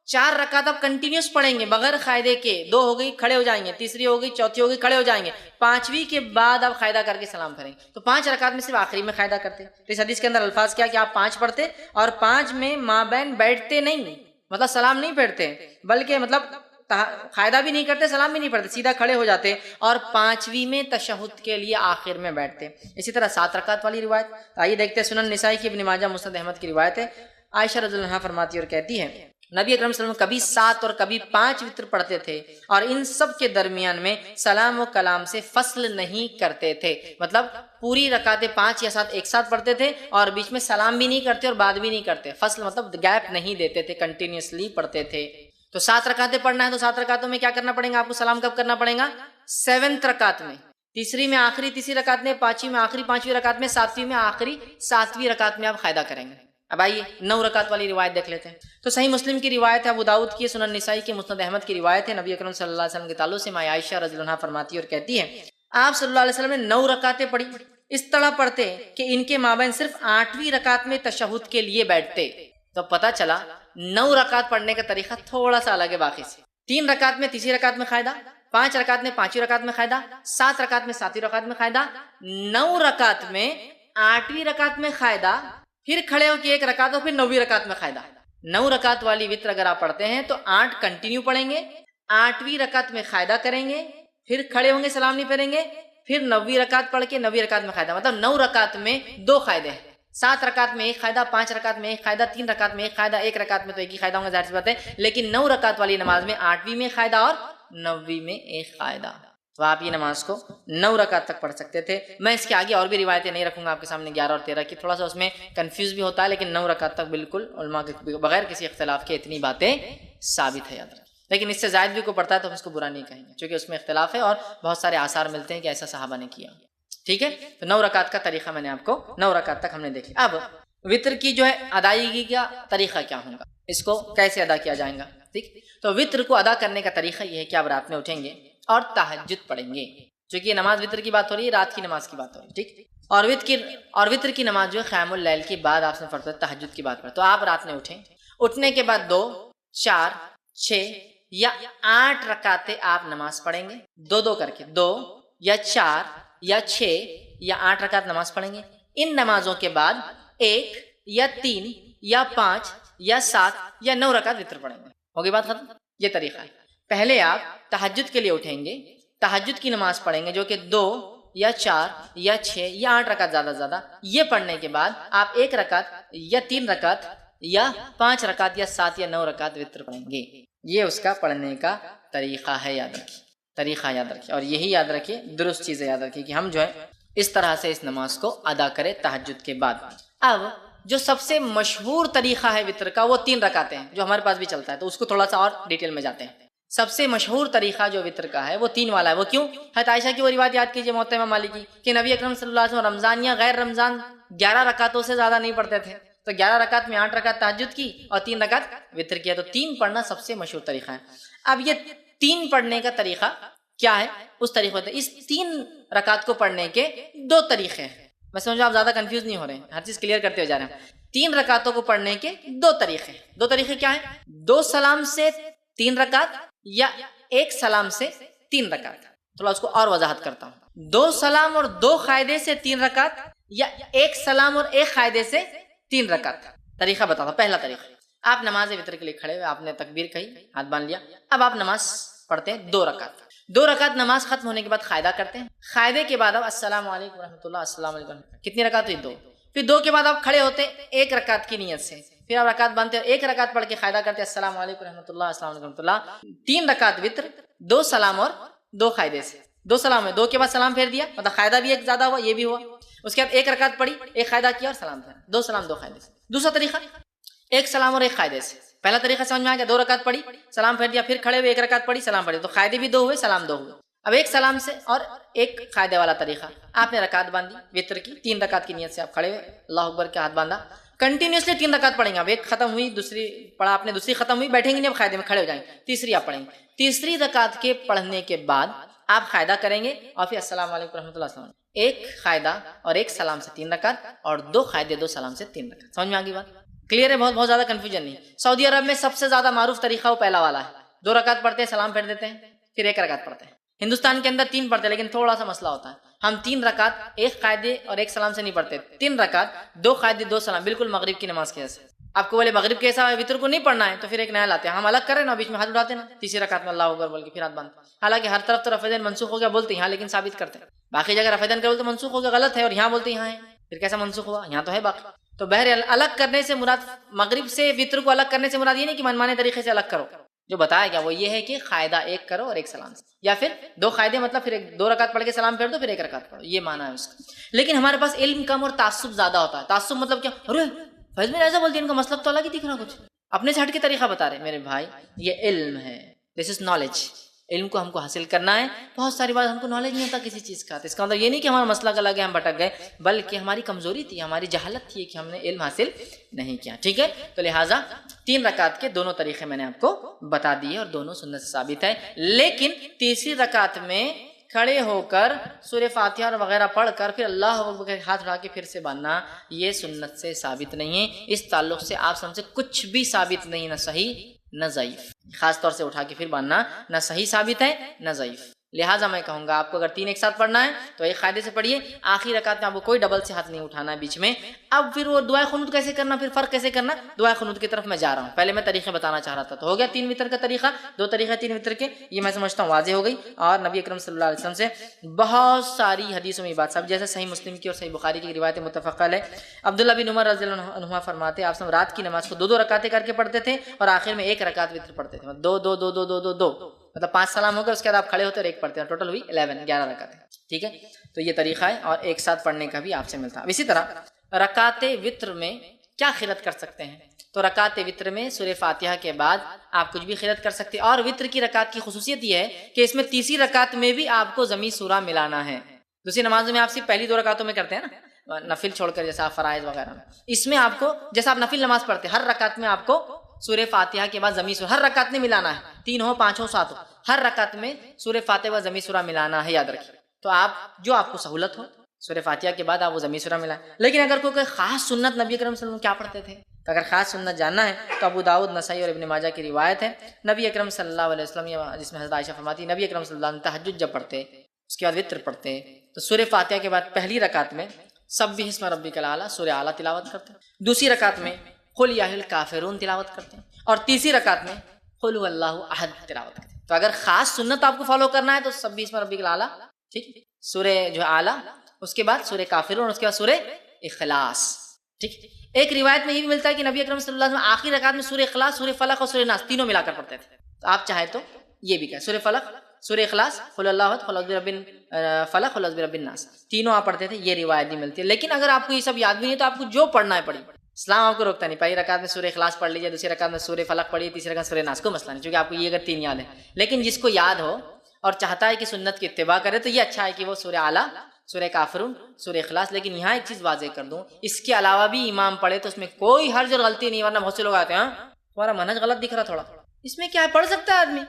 4 رکعت آپ کنٹینیوس پڑھیں گے بغیر قاعدے کے. 2 ہو گئی کھڑے ہو جائیں گے، تیسری ہو گئی، چوتھی ہو گئی کھڑے ہو جائیں گے، 5ویں کے بعد آپ قاعدہ کر کے سلام کریں گے. تو 5 رکعت میں صرف آخری میں قاعدہ کرتے. تو اس حدیث کے اندر الفاظ کیا کہ آپ 5 پڑھتے اور 5 میں مابین بیٹھتے نہیں، مطلب سلام نہیں پھیرتے، بلکہ مطلب قاعدہ بھی نہیں کرتے، سلام بھی نہیں پڑھتے، سیدھا کھڑے ہو جاتے اور 5ویں میں تشہد کے لیے آخر میں بیٹھتے. اسی طرح 7 رکعت والی روایت آئیے دیکھتے ہیں. سنن نسائی کی، ابن ماجہ، مسند احمد کی روایت ہے. عائشہ رضی اللہ عنہا فرماتی اور کہتی ہے نبی اکرم صلی اللہ علیہ وسلم کبھی 7 اور کبھی 5 وطر پڑھتے تھے اور ان سب کے درمیان میں سلام و کلام سے فصل نہیں کرتے تھے. مطلب پوری رکعتیں 5 یا 7 ایک ساتھ پڑھتے تھے اور بیچ میں سلام بھی نہیں کرتے اور بعد بھی نہیں کرتے. فصل مطلب گیپ نہیں دیتے تھے، کنٹینیوسلی پڑھتے تھے. تو 7 رکعتیں پڑھنا ہے تو 7 رکعتوں میں کیا کرنا پڑے گا آپ کو؟ سلام کب کرنا پڑے گا؟ 7 رکعت میں، تیسری میں آخری تیسری رکعت میں، 5ویں میں آخری 5ویں رکعت میں، 7ویں میں آخری 7ویں رکعت میں آپ قاعدہ کریں گے. اب آئیے 9 رکعت والی روایت دیکھ لیتے ہیں. تو صحیح مسلم کی روایت ہے، ابو داؤد کی، سنن نسائی کی، مسند احمد کی روایت ہے. نبی اکرم صلی اللہ علیہ وسلم کے تعلق سے ماں عائشہ رضی اللہ عنہا فرماتی اور کہتی ہے آپ صلی اللہ علیہ وسلم نے 9 رکعتیں پڑھی، اس طرح پڑھتے کہ ان کے مابین صرف 8ویں رکعت میں تشہد کے لیے بیٹھتے. تو پتہ چلا 9 رکعت پڑھنے کا طریقہ تھوڑا سا الگ ہے باقی سے. 3 رکعت میں تیسری رکعت میں قاعدہ، 5 رکعت میں 5ویں رکعت میں قاعدہ، 7 رکعت میں 7ویں رکعت میں قاعدہ، 9 رکعت میں 8ویں رکعت میں قاعدہ، پھر کھڑے ہو کے 1 رکعت اور پھر 9ویں رکعت میں قاعدہ. 9 رکعت والی وطر اگر آپ پڑھتے ہیں تو 8 کنٹینیو پڑھیں گے، 8ویں رکعت میں قاعدہ کریں گے، پھر کھڑے ہوں گے، سلام نہیں پھیریں گے، پھر 9ویں رکعت پڑھ کے 9ویں رکعت میں قاعدہ. مطلب 9 رکعت میں 2 قاعدے ہیں. 7 رکعت میں 1 قاعدہ، 5 رکعت میں 1 قاعدہ، 3 رکعت میں 1 قاعدہ، 1 رکعت میں تو 1 ہی قاعدہ ہوں گا ظاہر سی بات ہے. لیکن 9 رکعت والی نماز میں 8ویں میں قاعدہ اور 9ویں میں 1 قاعدہ. تو آپ یہ نماز کو 9 رکعت تک پڑھ سکتے تھے. میں اس کے آگے اور بھی روایتیں نہیں رکھوں گا آپ کے سامنے 11 اور 13 کی، تھوڑا سا اس میں کنفیوز بھی ہوتا ہے، لیکن 9 رکعت تک بالکل علماء کے بغیر کسی اختلاف کے اتنی باتیں ثابت ہے. یاد رکھیں، لیکن اس سے زائد بھی کوئی پڑھتا ہے تو ہم اس کو برا نہیں کہیں گے، چونکہ اس میں اختلاف ہے اور بہت سارے آثار ملتے ہیں کہ ایسا صحابہ نے کیا. ٹھیک ہے. تو 9 رکعت کا طریقہ میں نے آپ کو 9 رکعت تک ہم نے دیکھی. اب وطر کی جو ہے ادائیگی کا طریقہ کیا ہوگا، اس کو کیسے ادا کیا جائے گا. ٹھیک. تو وطر کو ادا کرنے کا طریقہ یہ ہے کہ آپ رات میں اٹھیں گے اور تہجد پڑھیں گے. چونکہ یہ نماز وطر کی بات ہو رہی ہے، رات کی نماز کی بات ہو رہی ہے. ٹھیک. اور وطر کی نماز جو ہے قیام اللیل کے بعد آپ نے پڑھتے ہیں، تہجد کی بات پر. تو آپ رات میں اٹھیں، اٹھنے کے بعد 2، 4، 6 یا 8 رکعتیں آپ نماز پڑھیں گے، 2 کر کے 2 یا 4 یا 6 یا 8 رکعت نماز پڑھیں گے. ان نمازوں کے بعد 1 یا 3 یا 5 یا 7 یا 9 رکعت وطر پڑھیں گے. ہوگی بات ختم. یہ طریقہ ہے. پہلے آپ تہجد کے لیے اٹھیں گے، تہجد کی نماز پڑھیں گے جو کہ 2 یا 4 یا 6 یا 8 رکعت زیادہ سے زیادہ، یہ پڑھنے کے بعد آپ 1 رکعت یا 3 رکعت یا 5 رکعت یا 7 یا 9 رکعت وتر پڑھیں گے. یہ اس کا پڑھنے کا طریقہ ہے، یاد رکھیے، طریقہ یاد رکھیے. اور یہی یاد رکھیے، درست چیزیں یاد رکھیے کہ ہم جو ہے اس طرح سے اس نماز کو ادا کریں تہجد کے بعد. اب جو سب سے مشہور طریقہ ہے وتر کا وہ 3 رکعتیں ہیں جو ہمارے پاس بھی چلتا ہے، تو اس کو تھوڑا سا اور ڈیٹیل میں جاتے ہیں. سب سے مشہور طریقہ جو وتر کا ہے وہ 3 والا ہے. وہ کیوں؟ حضرت عائشہ کی وہ روایت یاد کیجیے موطا امام مالک کی کہ نبی اکرم صلی اللہ علیہ وسلم رمضان یا غیر رمضان 11 رکعتوں سے زیادہ نہیں پڑھتے تھے. تو 11 رکعت میں 8 رکعت تہجد کی اور 3 رکعت وتر کیا. تو 3 پڑھنا سب سے مشہور طریقہ ہے. اب یہ 3 پڑھنے کا طریقہ کیا ہے؟ اس طریقے سے اس 3 رکعت کو پڑھنے کے 2 طریقے ہیں. میں سمجھو آپ زیادہ کنفیوز نہیں ہو رہے ہیں، ہر چیز کلیئر کرتے ہوئے جا رہے ہیں. 3 رکعتوں کو پڑھنے کے 2 طریقے. 2 طریقے کیا ہیں؟ 2 سلام سے 3 رکعت یا 1 سلام سے 3 رکعت. تھوڑا اس کو اور وضاحت کرتا ہوں. 2 سلام اور 2 قاعدے سے 3 رکعت یا 1 سلام اور 1 قاعدے سے 3 رکعت. طریقہ بتاتا ہوں. پہلا طریقہ، آپ نماز وتر کے لیے کھڑے ہوئے، آپ نے تکبیر کہی، ہاتھ باندھ لیا. اب آپ نماز پڑھتے ہیں 2 رکعت. 2 رکعت نماز ختم ہونے کے بعد قاعدہ کرتے ہیں. قاعدے کے بعد اب السلام علیکم ورحمۃ اللہ، السلام علیکم. کتنی رکعت ہوئی؟ 2. پھر 2 کے بعد آپ کھڑے ہوتے 1 رکعت کی نیت سے. پھر آپ رکعت باندھتے ہیں، 1 رکعت پڑھ کے قاعدہ کرتے ہیں السلام علیکم ورحمۃ اللہ، السلام علیکم ورحمۃ اللہ. 3 رکعت وتر، 2 سلام اور 2 قاعدے سے. 2 سلام ہے، 2 کے بعد سلام پھیر دیا، مطلب قاعدہ بھی ایک زیادہ ہوا، یہ بھی ہوا. اس کے بعد 1 رکعت پڑھی، 1 قاعدہ کیا اور سلام پھیرا. 2 سلام 2 قاعدے سے. دوسرا طریقہ 1 سلام اور 1 قاعدے سے. پہلا طریقہ سمجھ میں آ گیا، 2 رکعت پڑھی، سلام پھیر دیا، پھر کھڑے ہوئے 1 رکعت پڑھی، سلام پڑھی، تو قاعدے بھی 2 ہوئے، سلام 2 ہوئے. اب 1 سلام سے اور 1 قاعدے والا طریقہ، آپ نے رکعت باندھی وتر کی، 3 رکعت کی نیت سے آپ کھڑے ہوئے، اللہ اکبر کے ہاتھ باندھا، کنٹینیوسلی 3 رکعت پڑھیں گے. اب 1 ختم ہوئی، دوسری پڑھا آپ نے، دوسری ختم ہوئی، بیٹھیں گے نہیں، اب قاعدے میں کھڑے ہو جائیں گے، تیسری آپ پڑھیں گے. تیسری رکعت کے پڑھنے کے بعد آپ قاعدہ کریں گے اور پھر السلام علیکم ورحمۃ اللہ، السلام. 1 قاعدہ اور 1 سلام سے 3 رکعت اور 2 قاعدے 2 سلام سے 3 رکعت. سمجھ میں آ گئی بات؟ کلیئر ہے؟ بہت زیادہ کنفیوژن نہیں. سعودی عرب میں سب سے زیادہ معروف طریقہ وہ پہلا والا ہے. 2 رکعت پڑھتے ہیں، سلام پھیر دیتے ہیں، پھر 1 رکعت پڑھتے ہیں. ہندوستان کے اندر 3 پڑھتے ہیں، لیکن تھوڑا سا مسئلہ ہوتا ہے. ہم 3 رکعت 1 قاعدے اور 1 سلام سے نہیں پڑھتے، 3 رکعت 2 قاعدے 2 سلام، بالکل مغرب کی نماز کے جیسے. آپ کو بولے مغرب کیسا ہے، وتر کو نہیں پڑھنا ہے، تو پھر ایک نیا لاتے ہیں. ہم الگ کریں نا، بیچ میں ہاتھ اٹھاتے نا، تیسری رکعت میں اللہ اکبر بول کے پھر ہاتھ باندھتے. حالانکہ ہر طرف تو رفع دین منسوخ ہو گیا بولتے ہیں یہاں، لیکن ثابت کرتے ہیں. باقی جگہ رفع دین کرو تو منسوخ ہو گیا، غلط ہے، اور یہاں بولتے یہاں ہے، پھر کیسا منسوخ ہوا؟ یہاں تو ہے باقی. تو بہرحال الگ کرنے سے مراد، مغرب سے وتر کو الگ کرنے سے مراد یہ نہیں کہ منمانے طریقے سے الگ کرو. جو بتایا گیا وہ یہ ہے کہ قاعدہ 1 کرو اور 1 سلام سے، یا پھر 2 قاعدے مطلب پھر 2 رکعت پڑھ کے سلام پھیر دو، پھر 1 رکعت پڑھو، یہ معنی ہے اس کا. لیکن ہمارے پاس علم کم اور تعصب زیادہ ہوتا ہے. تعصب مطلب کیا؟ ارے فیض میں ایسا بولتی ہے، ان کا مطلب تو الگ ہی دکھ رہا، کچھ اپنے سے ہٹ کے طریقہ بتا رہے. میرے بھائی یہ علم ہے، دس از نالج. علم کو ہم کو حاصل کرنا ہے. بہت ساری بات ہم کو نالج نہیں ہوتا کسی چیز کا، تو اس کا مطلب یہ نہیں کہ ہمارا مسئلہ الگ ہے ہم بھٹک گئے، بلکہ ہماری کمزوری تھی، ہماری جہالت تھی کہ ہم نے علم حاصل نہیں کیا. ٹھیک ہے، تو لہٰذا 3 رکعت کے دونوں طریقے میں نے آپ کو بتا دیے اور دونوں سنت سے ثابت ہے. لیکن تیسری رکعت میں کھڑے ہو کر سورہ فاتحہ اور وغیرہ پڑھ کر پھر اللہ اکبر کے ہاتھ اٹھا کے پھر سے باندھنا، یہ سنت سے ثابت نہیں ہے. اس تعلق سے آپ سب سے کچھ بھی ثابت نہیں، نہ صحیح نہ ضعیف. خاص طور سے اٹھا کے پھر باندھنا نہ صحیح ثابت ہے نہ ضعیف. لہٰذا میں کہوں گا آپ کو اگر 3 ایک ساتھ پڑھنا ہے تو 1 قاعدے سے پڑھیے. آخری رکعت میں آپ کو کوئی ڈبل سے ہاتھ نہیں اٹھانا ہے بیچ میں. اب پھر وہ دعائے قنوت کیسے کرنا، پھر فرق کیسے کرنا، دعائے قنوت کی طرف میں جا رہا ہوں. پہلے میں طریقے بتانا چاہ رہا تھا، تو ہو گیا 3 وتر کا طریقہ، 2 طریقے 3 وتر کے، یہ میں سمجھتا ہوں واضح ہو گئی. اور نبی اکرم صلی اللہ علیہ وسلم سے بہت ساری حدیثوں میں یہ بات صاحب، جیسے صحیح مسلم کی اور صحیح بخاری کی روایت متفق ہے. عبداللہ بن عمر رضی اللہ عنہما فرماتے ہیں آپ سب رات کی نماز کو 2 رکعتیں کر کے پڑھتے تھے اور آخر میں 1 رکعت وتر پڑھتے تھے. 2 2 2 2 2 2 2 مطلب 5 سلام ہو گئے، اس کے بعد آپ کھڑے ہوتے اور 1 پڑھتے ہیں، ٹوٹل ہوئی 11 رکعتیں. ٹھیک ہے، تو یہ طریقہ ہے اور ایک ساتھ پڑھنے کا بھی آپ سے ملتا ہے. اسی طرح رکعت وتر میں کیا خیرت کر سکتے ہیں؟ تو رکعت وتر میں سورہ فاتحہ کے بعد آپ کچھ بھی خیرت کر سکتے ہیں. اور وتر کی رکعت کی خصوصیت یہ ہے کہ اس میں تیسری رکعت میں بھی آپ کو ضمی سورہ ملانا ہے. دوسری نمازوں میں آپ صرف پہلی 2 رکعتوں میں کرتے ہیں نا، نفل چھوڑ کر، جیسا فرائض وغیرہ میں. اس میں آپ کو جیسا آپ نفل نماز پڑھتے ہیں، ہر رکعت میں آپ کو سورہ فاتحہ کے بعد ضمی سورہ ہر رکعت میں ملانا ہے. 3 ہو 5 ہو 7 ہو، ہر رکعت میں سورہ فاتحہ و ضمی سورہ ملانا ہے، یاد رکھیے. تو آپ جو آپ کو سہولت ہو سورہ فاتحہ کے بعد آپ وہ ضمی سورہ ملائیں. لیکن اگر کوئی خاص سنت نبی اکرم صلی اللہ علیہ وسلم کیا پڑھتے تھے، تو اگر خاص سنت جاننا ہے تو ابو داؤد، نسائی اور ابن ماجہ کی روایت ہے. نبی اکرم صلی اللہ علیہ وسلم، جس میں حضرت عائشہ فرماتی ہے نبی اکرم صلی اللہ علیہ وسلم تہجد جب پڑھتے اس کے بعد وتر پڑھتے تو سورہ فاتحہ کے بعد پہلی رکعت میں سبح اسم ربک الاعلی سورہ اعلیٰ تلاوت کرتے ہیں، دوسری رکعت میں قل یا الکافرون تلاوت کرتے ہیں، اور تیسری رکعت میں قل هو اللہ احد تلاوت کرتے ہیں. تو اگر خاص سنت آپ کو فالو کرنا ہے تو سبح اسم ربک الاعلیٰ، ٹھیک، سورہ جو ہے اعلیٰ، اس کے بعد سورہ کافرون اور اس کے بعد سورہ اخلاص، ٹھیک۔ ایک روایت میں یہ بھی ملتا ہے کہ نبی اکرم صلی اللہ علیہ وسلم آخری رکعت میں سورہ اخلاص، سورہ فلق اور سورہ ناس تینوں ملا کر پڑھتے تھے۔ تو آپ چاہے تو یہ بھی کہیں سورہ فلق، سورہ اخلاص، قل اللہ احد، قل اعوذ برب الفلق، قل اعوذ برب الناس، تینوں آپ پڑھتے تھے۔ یہ روایت بھی ملتی ہے، لیکن اگر آپ کو یہ سب یاد بھی نہیں تو آپ کو جو پڑھنا ہے پڑھی، اسلام آپ کو روکتا نہیں۔ پہلی رکعت میں سورہ اخلاص پڑھ لیجیے، دوسری رکعت میں سورہ فلق پڑھیے، تیسری رکعت سورہ ناس، کو مسئلہ نہیں، چونکہ آپ کو یہ اگر تین یاد ہے۔ لیکن جس کو یاد ہو اور چاہتا ہے کہ سنت کی اتباع کرے تو یہ اچھا ہے کہ وہ سورہ اعلیٰ، سورہ کافرون، سورہ اخلاص۔ لیکن یہاں ایک چیز واضح کر دوں، اس کے علاوہ بھی امام پڑھے تو اس میں کوئی حرج اور غلطی نہیں، ورنہ بہت سے لوگ آتے ہیں تمہارا منہج غلط دکھ رہا تھوڑا، اس میں کیا ہے، پڑھ سکتا ہے آدمی۔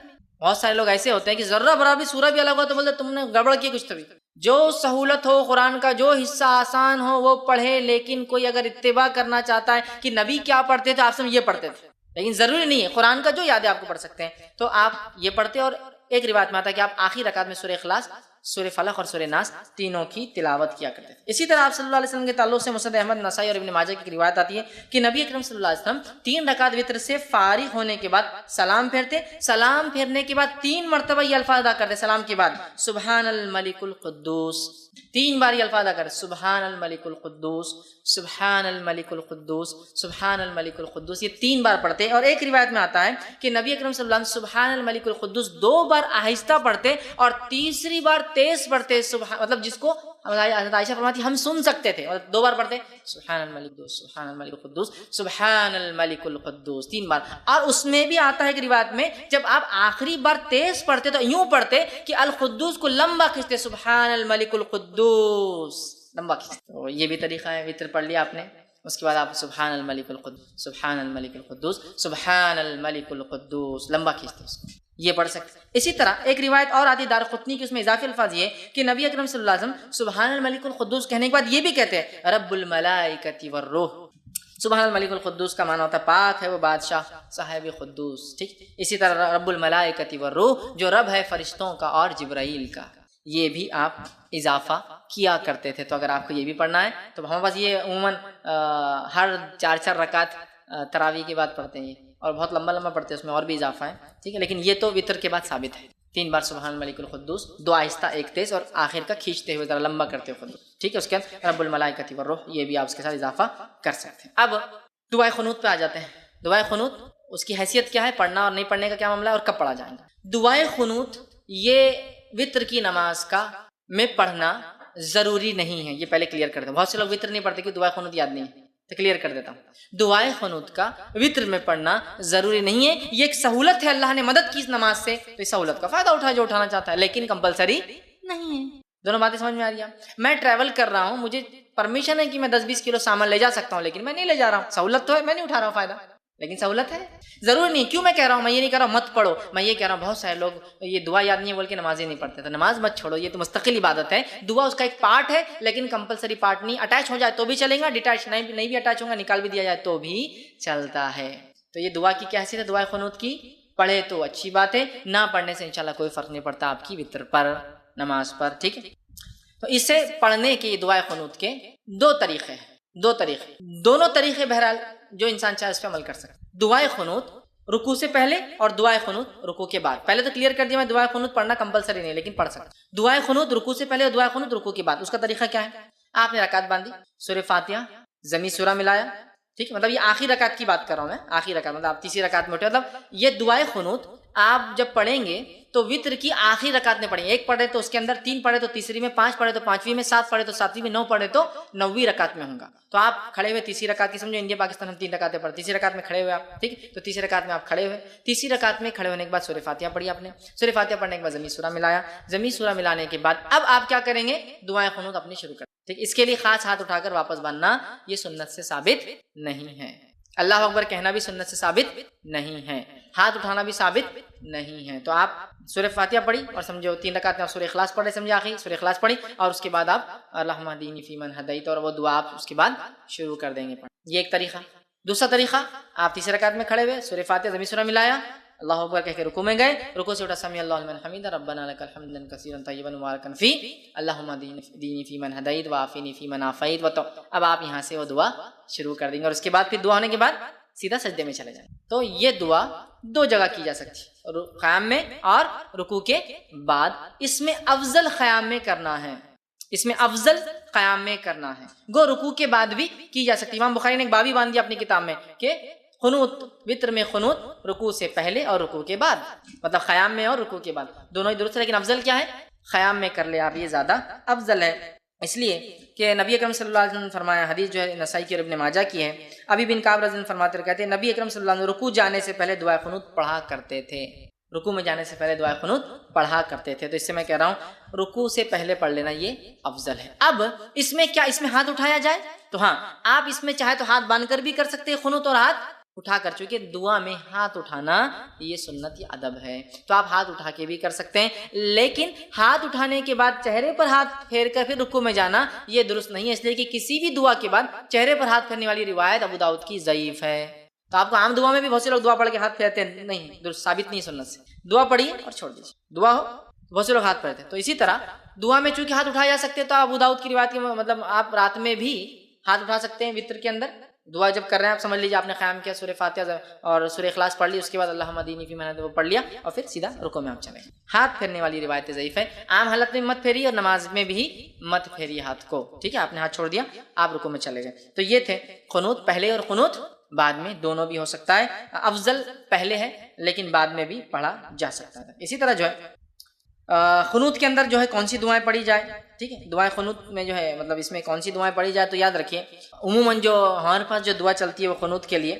بہت سارے لوگ ایسے ہوتے ہیں کہ ذرہ برابر سورہ بھی الگ ہوا تو بولتے تم نے گڑبڑ کی کچھ تبھی۔ جو سہولت ہو قرآن کا، جو حصہ آسان ہو وہ پڑھے، لیکن کوئی اگر اتباع کرنا چاہتا ہے کہ نبی کیا پڑھتے تھے آپ سے یہ پڑھتے تھے، لیکن ضروری نہیں ہے، قرآن کا جو یاد ہے آپ کو پڑھ سکتے ہیں تو آپ یہ پڑھتے۔ اور ایک روایت میں آتا ہے کہ آپ آخری رکعت میں سورہ اخلاص، سورہ فلق اور سورہ ناس تینوں کی تلاوت کیا کرتے تھے۔ اسی طرح آپ صلی اللہ علیہ وسلم کے تعلق سے مسند احمد، نسائی اور ابن ماجہ کی روایت آتی ہے کہ نبی اکرم صلی اللہ علیہ وسلم 3 رکعت وتر سے فارغ ہونے کے بعد سلام پھیرتے، سلام پھیرنے کے بعد 3 مرتبہ یہ الفاظ ادا کرتے سلام کے بعد، سبحان الملک القدوس، 3 بار یہ الفاظ ادا کرتے، سبحان الملک القدوس، سبحان الملک القدوس، سبحان الملک القدوس، یہ 3 بار پڑھتے۔ اور ایک روایت میں آتا ہے کہ نبی اکرم صلی اللہ علیہ وسلم سبحان الملک القدوس 2 بار آہستہ پڑھتے اور تیسری بار تیز پڑھتے، مطلب جس کو حضرت عائشہ فرماتی ہم سن سکتے تھے، اور 2 بار پڑھتے سبحان الملک القدوس، سبحان الملک القدوس، سبحان الملک القدوس 3 بار۔ اور اس میں بھی آتا ہے کہ روایت میں جب آپ آخری بار تیز پڑھتے تو یوں پڑھتے کہ القدوس کو لمبا کھینچتے، سبحان الملک القدوس لمبا کھینچتے۔ تو یہ بھی طریقہ ہے، وتر پڑھ لیا آپ نے، اس کے بعد آپ سبحان الملک القدوس، سبحان الملک القدوس، سبحان الملک القدوس لمبا کھینچتے اس کو، یہ پڑھ سکتے۔ اسی طرح ایک روایت اور آتی ہے دارقطنی کی، اس میں اضافی الفاظ یہ کہ نبی اکرم صلی اللہ علیہ وسلم سبحان الملک القدوس کہنے کے بعد یہ بھی کہتے ہیں رب الملائکۃ والروح۔ سبحان الملک القدوس کا معنی ہوتا ہے پاک ہے وہ بادشاہ صاحب قدوس، ٹھیک۔ اسی طرح رب الملائکۃ والروح جو رب ہے فرشتوں کا اور جبرائیل کا، یہ بھی آپ اضافہ کیا کرتے تھے۔ تو اگر آپ کو یہ بھی پڑھنا ہے تو ہمارے پاس یہ عموماً ہر 4 رکعت تراویح کے بعد پڑھتے ہیں، اور بہت لمبا لمبا پڑھتے ہیں، اس میں اور بھی اضافہ ہے، ٹھیک ہے۔ لیکن یہ تو وتر کے بعد ثابت ہے، 3 بار سبحان الملک القدوس، 2 آہستہ 1 تیز، اور آخر کا کھینچتے ہوئے ذرا لمبا کرتے ہوئے قدوس، ٹھیک ہے۔ اس کے بعد رب الملائکۃ والروح، یہ بھی آپ اس کے ساتھ اضافہ کر سکتے ہیں۔ اب دعائے قنوت پہ آ جاتے ہیں۔ دعائے قنوت اس کی حیثیت کیا ہے، پڑھنا اور نہیں پڑھنے کا کیا معاملہ ہے، اور کب پڑھا جائے گا۔ دعائے قنوت یہ وتر کی نماز کا میں پڑھنا ضروری نہیں ہے، یہ پہلے کلیئر کر دیں۔ بہت سے لوگ وتر نہیں پڑھتے کہ دعائے قنوت یاد نہیں ہے، تو کلیئر کر دیتا ہوں۔ دعائے قنوت کا وتر میں پڑھنا ضروری نہیں ہے، یہ ایک سہولت ہے، اللہ نے مدد کی اس نماز سے، تو اس سہولت کا فائدہ اٹھائے جو اٹھانا چاہتا ہے، لیکن کمپلسری نہیں ہے۔ دونوں باتیں سمجھ میں آ رہی ہیں؟ میں ٹریول کر رہا ہوں، مجھے پرمیشن ہے کہ میں 10-20 کلو سامان لے جا سکتا ہوں، لیکن میں نہیں لے جا رہا ہوں، سہولت تو ہے، میں نہیں اٹھا رہا ہوں فائدہ، لیکن سہولت ہے، ضرور نہیں۔ کیوں میں کہہ رہا ہوں، میں یہ نہیں کہہ رہا ہوں مت پڑھو، میں یہ کہہ رہا ہوں بہت سارے لوگ یہ دعا یاد نہیں ہے بول کے نماز ہی نہیں پڑھتے، تو نماز مت چھوڑو، یہ تو مستقل عبادت ہے، دعا اس کا ایک پارٹ ہے، لیکن کمپلسری پارٹ نہیں۔ اٹیچ ہو جائے تو بھی چلے گا، ڈیٹیچ نہیں بھی اٹیچ ہوگا، نکال بھی دیا جائے تو بھی چلتا ہے۔ تو یہ دعا کی کیا حیثیت ہے دعائے قنوت کی؟ پڑھے تو اچھی بات ہے، نہ پڑھنے سے انشاءاللہ کوئی فرق نہیں پڑتا آپ کی وتر پر، نماز پر، ٹھیک ہے۔ تو اسے پڑھنے کے دعائے قنوت کے 2 طریقے ہیں، 2 طریقے، دونوں طریقے بہرحال جو انسان چاہے اس پہ عمل کر سکتا ہے۔ دعائے قنوت رکوع سے پہلے اور دعائے قنوت رکوع کے بعد۔ پہلے تو کلیئر کر دیا میں دعائے قنوت پڑھنا کمپلسری نہیں، لیکن پڑھ سکتا۔ دعائے قنوت رکوع سے پہلے اور دعائے قنوت رکوع کے بعد، اس کا طریقہ کیا ہے؟ آپ نے رکعت باندھی، سورہ فاتحہ ضمی سورہ ملایا، ٹھیک ہے، مطلب یہ آخری رکعت کی بات کر رہا ہوں میں، آخری رکعت مطلب آپ تیسری رکعت میں اٹھے، مطلب یہ دعائے قنوت آپ جب پڑھیں گے تو وتر کی آخری رکعت میں پڑھیں گے، 1 پڑھے تو اس کے اندر 3 پڑھے تو تیسری میں، 5 پڑھے تو 5ویں میں، 7 پڑھے تو 7ویں میں، 9 پڑھے تو 9ویں رکعت میں ہوں گا۔ تو آپ کھڑے ہوئے تیسری رکعت کی، سمجھو انڈیا پاکستان ہم 3 رکعتیں پڑھتے، تیسری رکعت میں کھڑے ہوئے آپ، ٹھیک، تو تیسری رکعت میں آپ کھڑے ہوئے، تیسری رکعت میں کھڑے ہونے کے بعد سورہ فاتحہ پڑھی آپ نے، سورہ فاتحہ پڑھنے کے بعد ضمی سورہ ملایا، ضمی سورہ ملانے کے بعد اب آپ کیا کریں گے؟ دعائے قنوت اپنی شروع کریں، ٹھیک۔ اس کے لیے خاص ہاتھ اٹھا کر واپس باندھنا یہ سنت سے ثابت نہیں ہے، اللہ اکبر کہنا بھی سنت سے ثابت نہیں ہے، ہاتھ اٹھانا بھی ثابت نہیں ہے۔ تو آپ سورہ فاتحہ پڑھی اور سمجھو 3 رکعت میں آپ سورہ اخلاص پڑھے، سمجھے آخری سورہ اخلاص پڑھی، اور اس کے بعد آپ اللہم اہدنی فیمن ہدیت، اور وہ دعا آپ اس کے بعد شروع کر دیں گے پڑھنا، یہ ایک طریقہ۔ دوسرا طریقہ، آپ تیسری رکعت میں کھڑے ہوئے، سورہ فاتحہ ضمی سورہ ملایا، اللہ اکبر کہہ کے رکوع میں گئے، رکوع سے اٹھا سمیع اللہ لمن حمیدہ ربنا لک الحمد کثیرا طیبا مبارکا فی اللہم اہدنی فیمن ہدیت وعافنی فیمن عافیت، اب آپ یہاں سے وہ دعا شروع کر دیں گے، اور اس کے بعد پھر دعا ہونے کے بعد سیدھا سجدے میں چلے جائیں۔ تو یہ دعا دو جگہ کی جا سکتی ہے، قیام میں اور رکوع کے بعد۔ اس میں افضل قیام میں کرنا ہے، اس میں افضل قیام میں کرنا ہے، گو رکوع کے بعد بھی کی جا سکتی ہے۔ امام بخاری نے ایک باب ہی باندھ دیا اپنی کتاب میں کہ قنوت، وتر میں قنوت رکوع سے پہلے اور رکوع کے بعد، مطلب قیام میں اور رکوع کے بعد دونوں ہی درست ہے، لیکن افضل کیا ہے؟ قیام میں کر لے آپ، یہ زیادہ افضل ہے، اس لیے کہ نبی اکرم صلی اللہ علیہ وسلم نے فرمایا، حدیث جو ہے نسائی کی اور ابن ماجہ کی ہے، ابی بن کعب رضی اللہ عنہ فرماتے کہتے ہیں نبی اکرم صلی اللہ علیہ وسلم رکوع جانے سے پہلے دعائے قنوت پڑھا کرتے تھے، رکوع میں جانے سے پہلے دعائے قنوت پڑھا کرتے تھے۔ تو اس سے میں کہہ رہا ہوں رکوع سے پہلے پڑھ لینا یہ افضل ہے۔ اب اس میں کیا، اس میں ہاتھ اٹھایا جائے تو ہاں، آپ اس میں چاہے تو ہاتھ باندھ کر بھی کر سکتے ہیں قنوت اور ہاتھ اٹھا کر، چونکہ دعا میں ہاتھ اٹھانا یہ سنت، یہ ادب ہے، تو آپ ہاتھ اٹھا کے بھی کر سکتے ہیں، لیکن ہاتھ اٹھانے کے بعد چہرے پر ہاتھ پھیر کر پھر رکوع میں جانا یہ درست نہیں ہے، اس لیے کہ کسی بھی دعا کے بعد چہرے پر ہاتھ پھیرنے والی روایت ابو داؤد کی ضعیف ہے۔ تو آپ کو عام دعا میں بھی بہت سے لوگ دعا پڑھ کے ہاتھ پھیرتے ہیں، نہیں، درست ثابت نہیں سنت سے، دعا پڑھیے اور چھوڑ دیجیے، دعا ہو بہت سے لوگ ہاتھ پھیرتے ہیں۔ تو اسی طرح دعا میں چونکہ ہاتھ اٹھائے جا سکتے ہیں، تو ابو داؤد کی روایت کے مطلب آپ رات میں بھی ہاتھ اٹھا سکتے ہیں، وتر کے اندر دعا جب کر رہے ہیں آپ سمجھ لیجیے آپ نے قیام کیا، سورہ فاتحہ اور سورہ اخلاص پڑھ لی، اس کے بعد اللہم اہدنی فیمن ہدیت وہ پڑھ لیا اور پھر سیدھا رکوع میں آپ چلے گئے۔ ہاتھ پھیرنے والی روایت ضعیف ہے، عام حالت میں مت پھیریے اور نماز میں بھی مت پھیریے ہاتھ کو، ٹھیک ہے، آپ نے ہاتھ چھوڑ دیا، آپ رکوع میں چلے گئے۔ تو یہ تھے قنوت پہلے اور قنوت بعد میں، دونوں بھی ہو سکتا ہے، افضل پہلے ہے لیکن بعد میں بھی پڑھا جا سکتا ہے۔ اسی طرح جو ہے قنوت کے اندر جو ہے کون سی دعائیں پڑھی جائے، ٹھیک ہے، دعائیں قنوت میں جو ہے مطلب اس میں کون سی دعائیں پڑھی جائے، تو یاد رکھیے عموماً جو ہمارے پاس جو دعا چلتی ہے وہ قنوت کے لیے،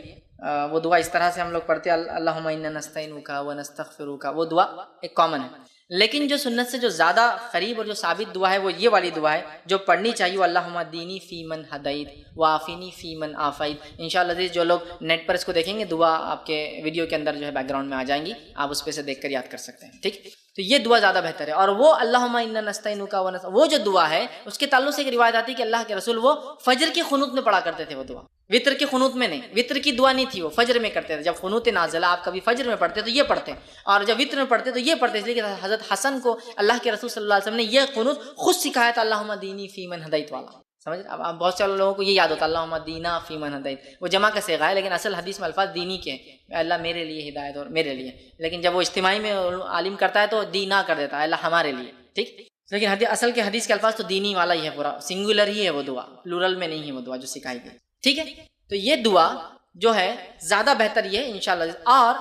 وہ دعا اس طرح سے ہم لوگ پڑھتے ہیں، اللہم انا نستعینک ونستغفرک، وہ دعا ایک کامن ہے، لیکن جو سنت سے جو زیادہ قریب اور جو ثابت دعا ہے وہ یہ والی دعا ہے جو پڑھنی چاہیے، اللہم اہدنی فیمن ہدیت وعافنی فیمن عافیت۔ انشاءاللہ جو لوگ نیٹ پر اس کو دیکھیں گے، دعا آپ کے ویڈیو کے اندر جو ہے بیک گراؤنڈ میں آ جائیں گی، آپ اس پہ سے دیکھ کر یاد کر سکتے ہیں، ٹھیک۔ تو یہ دعا زیادہ بہتر ہے، اور وہ اللہم انا نستعینک وہ جو دعا ہے اس کے تعلق سے ایک روایت آتی ہے کہ اللہ کے رسول وہ فجر کی قنوت میں پڑھا کرتے تھے، وہ دعا وطر کی قنوت میں نہیں، وطر کی دعا نہیں تھی، وہ فجر میں کرتے تھے، جب قنوت نازلہ آپ کبھی فجر میں پڑھتے تو یہ پڑھتے ہیں، اور جب وطر میں پڑھتے تو یہ پڑھتے، اس لیے کہ حضرت حسن کو اللہ کے رسول صلی اللہ علیہ وسلم نے یہ قنوت خود سکھایا تھا، اللہم اہدنی فیمن ہدیت والا، سمجھ۔ اب بہت سے لوگوں کو یہ یاد ہوتا ہے اللہم اہدنا فیمن ہدیت، وہ جمع کا صیغہ ہے، لیکن اصل حدیث میں الفاظ دینی کے ہیں، اللہ میرے لیے ہدایت اور میرے لیے، لیکن جب وہ اجتماعی میں عالم کرتا ہے تو دینا کر دیتا ہے، اللہ ہمارے لیے، ٹھیک، لیکن اصل کے حدیث کے الفاظ تو دینی والا ہی ہے، پورا سنگولر ہی ہے وہ دعا، پلورل میں نہیں ہے وہ دعا جو سکھائی گئی، ٹھیک ہے۔ تو یہ دعا جو ہے زیادہ بہتر یہ ہے انشاءاللہ، اور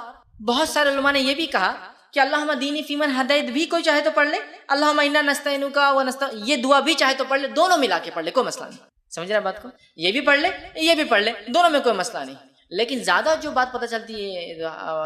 بہت سارے علماء نے یہ بھی کہا کہ اللہم اہدنی فیمن ہدیت بھی کوئی چاہے تو پڑھ لے، اللہم انا نستعینک یہ دعا بھی چاہے تو پڑھ لے، دونوں ملا کے پڑھ لے، کوئی مسئلہ نہیں، سمجھ رہے بات کو، یہ بھی پڑھ لے یہ بھی پڑھ لے، دونوں میں کوئی مسئلہ نہیں۔ لیکن زیادہ جو بات پتہ چلتی ہے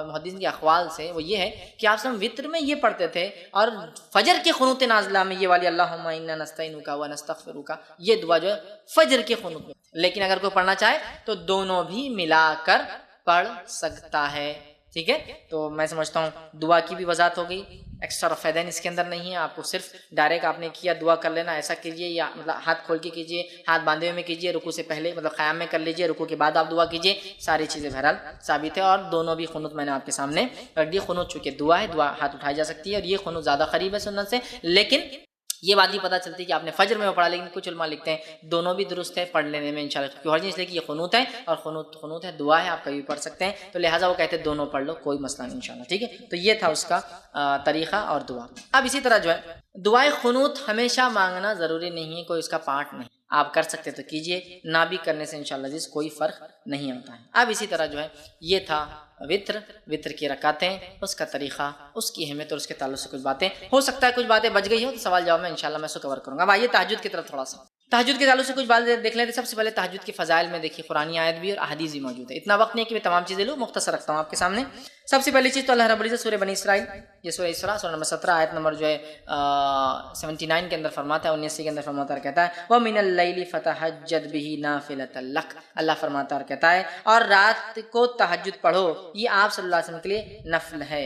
محدثین کے اقوال سے وہ یہ ہے کہ آپ سب وطر میں یہ پڑھتے تھے، اور فجر کے قنوت نازلہ میں یہ والی اللہم انا نستعینک ونستغفرک یہ دعا جو ہے فجر کے قنوت میں، لیکن اگر کوئی پڑھنا چاہے تو دونوں بھی ملا کر پڑھ سکتا ہے، ٹھیک ہے۔ تو میں سمجھتا ہوں دعا کی بھی وضاحت ہو گئی، ایکسٹرا فائدین اس کے اندر نہیں ہے، آپ کو صرف ڈائریکٹ آپ نے کیا دعا کر لینا، ایسا کیجئے، یا مطلب ہاتھ کھول کے کیجئے، ہاتھ باندھے ہوئے میں کیجئے، رکوع سے پہلے مطلب قیام میں کر لیجئے، رکوع کے بعد آپ دعا کیجئے، ساری چیزیں بہرحال ثابت ہے، اور دونوں بھی قنوت میں نے آپ کے سامنے رکھ دی۔ قنوت چونکہ دعا ہے، دعا ہاتھ اٹھائی جا سکتی ہے، اور یہ قنوت زیادہ قریب ہے سنت سے، لیکن یہ بات بھی پتہ چلتی ہے کہ آپ نے فجر میں وہ پڑھا، لیکن کچھ علماء لکھتے ہیں دونوں بھی درست ہے پڑھ لینے میں انشاءاللہ، کیونکہ حرج نہیں، اس لیے کہ یہ قنوت ہے اور قنوت ہے، دعا ہے، آپ کبھی پڑھ سکتے ہیں، تو لہٰذا وہ کہتے ہیں دونوں پڑھ لو، کوئی مسئلہ نہیں انشاءاللہ، ٹھیک ہے۔ تو یہ تھا اس کا طریقہ اور دعا۔ اب اسی طرح جو ہے دعائے قنوت ہمیشہ مانگنا ضروری نہیں ہے، کوئی اس کا پارٹ نہیں، آپ کر سکتے تو کیجئے، نہ بھی کرنے سے انشاءاللہ کوئی فرق نہیں ہوتا ہے۔ اب اسی طرح جو ہے یہ تھا وطر کی رکعتیں، اس کا طریقہ، اس کی اہمیت اور اس کے تعلق سے کچھ باتیں، ہو سکتا ہے کچھ باتیں بچ گئی ہو تو سوال جواب میں انشاءاللہ میں اس کو کور کروں گا۔ اب آئیے تہجد کی طرف، تھوڑا سا تہجد کے تعلق سے کچھ باتیں دیکھ لیتے ہیں۔ سب سے پہلے تہجد کے فضائل میں دیکھیے قرآنی آیت بھی اور احادیث بھی موجود ہے، اتنا وقت نہیں کہ میں تمام چیزیں لوں، مختصر رکھتا ہوں آپ کے سامنے۔ سب سے پہلی چیز تو اللہ رب العزت سورہ بنی اسرائیل، یہ سورہ اسراء سورہ نمبر 17 آیت نمبر جو ہے 79 کے اندر فرماتا ہے، 79 کے اندر فرماتا ہے کہتا ہے وَمِنَ اللَّيْلِ فَتَهَجَّدْ بِهِ نَافِلَةً لَكَ، اللہ فرماتا ہے کہتا ہے اور رات کو تہجد پڑھو، یہ آپ صلی اللہ علیہ وسلم کے لیے نفل ہے،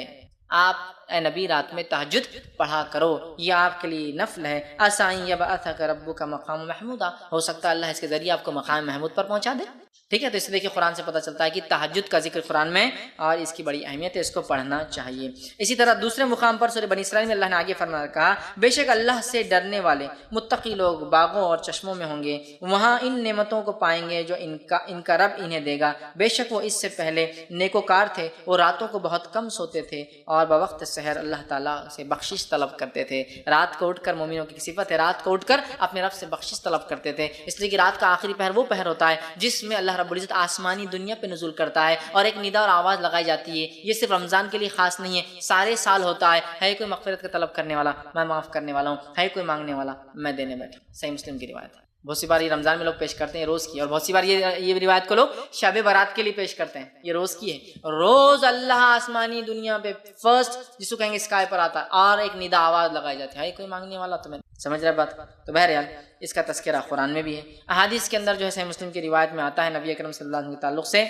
آپ اے نبی رات میں تہجد پڑھا کرو، یہ آپ کے لیے نفل ہے۔ عَسَىٰ أَن يَبْعَثَكَ رَبُّكَ مَقَامًا مَحْمُودًا، ہو سکتا ہے اللہ اس کے ذریعے آپ کو مقام محمود پر پہنچا دے، ٹھیک ہے، تو اس سے دیکھیے قرآن سے پتہ چلتا ہے کہ تہجد کا ذکر قرآن میں اور اس کی بڑی اہمیت ہے، اس کو پڑھنا چاہیے۔ اسی طرح دوسرے مقام پر سورہ بنی اسرائیل میں اللہ نے آگے فرمایا، کہا بے شک اللہ سے ڈرنے والے متقی لوگ باغوں اور چشموں میں ہوں گے، وہاں ان نعمتوں کو پائیں گے جو ان کا رب انہیں دے گا، بے شک وہ اس سے پہلے نیکوکار تھے، وہ راتوں کو بہت کم سوتے تھے اور بوقت سحر اللہ تعالیٰ سے بخشش طلب کرتے تھے۔ رات کو اٹھ کر، مومنوں کی صفت ہے، رات کو اٹھ کر اپنے رب سے بخشش طلب کرتے تھے، اس لیے کہ رات کا آخری پہر وہ پہر ہوتا ہے جس میں اللہ رب العزت آسمانی دنیا پہ نزول کرتا ہے اور ایک ندا اور آواز لگائی جاتی ہے۔ یہ صرف رمضان کے لیے خاص نہیں ہے، سارے سال ہوتا ہے کوئی مغفرت کا طلب کرنے والا میں معاف کرنے والا ہوں، ہے کوئی مانگنے والا میں دینے بیٹھا۔ صحیح مسلم کی روایت ہے، بہت سی بار یہ رمضان میں لوگ پیش کرتے ہیں روز کی، اور بہت سی بار یہ روایت کو لوگ شب برات کے لیے پیش کرتے ہیں، یہ روز کی ہے۔ روز اللہ آسمانی دنیا پہ فرسٹ جس کو کہیں گے اسکائی پر آتا ہے اور ایک ندا آواز لگائی جاتی ہے کوئی مانگنے والا، تو میں سمجھ رہا بات۔ تو بہرحال اس کا تذکرہ قرآن میں بھی ہے، احادیث کے اندر جو ہے صحیح مسلم کی روایت میں آتا ہے نبی اکرم صلی اللہ علیہ وسلم کے تعلق سے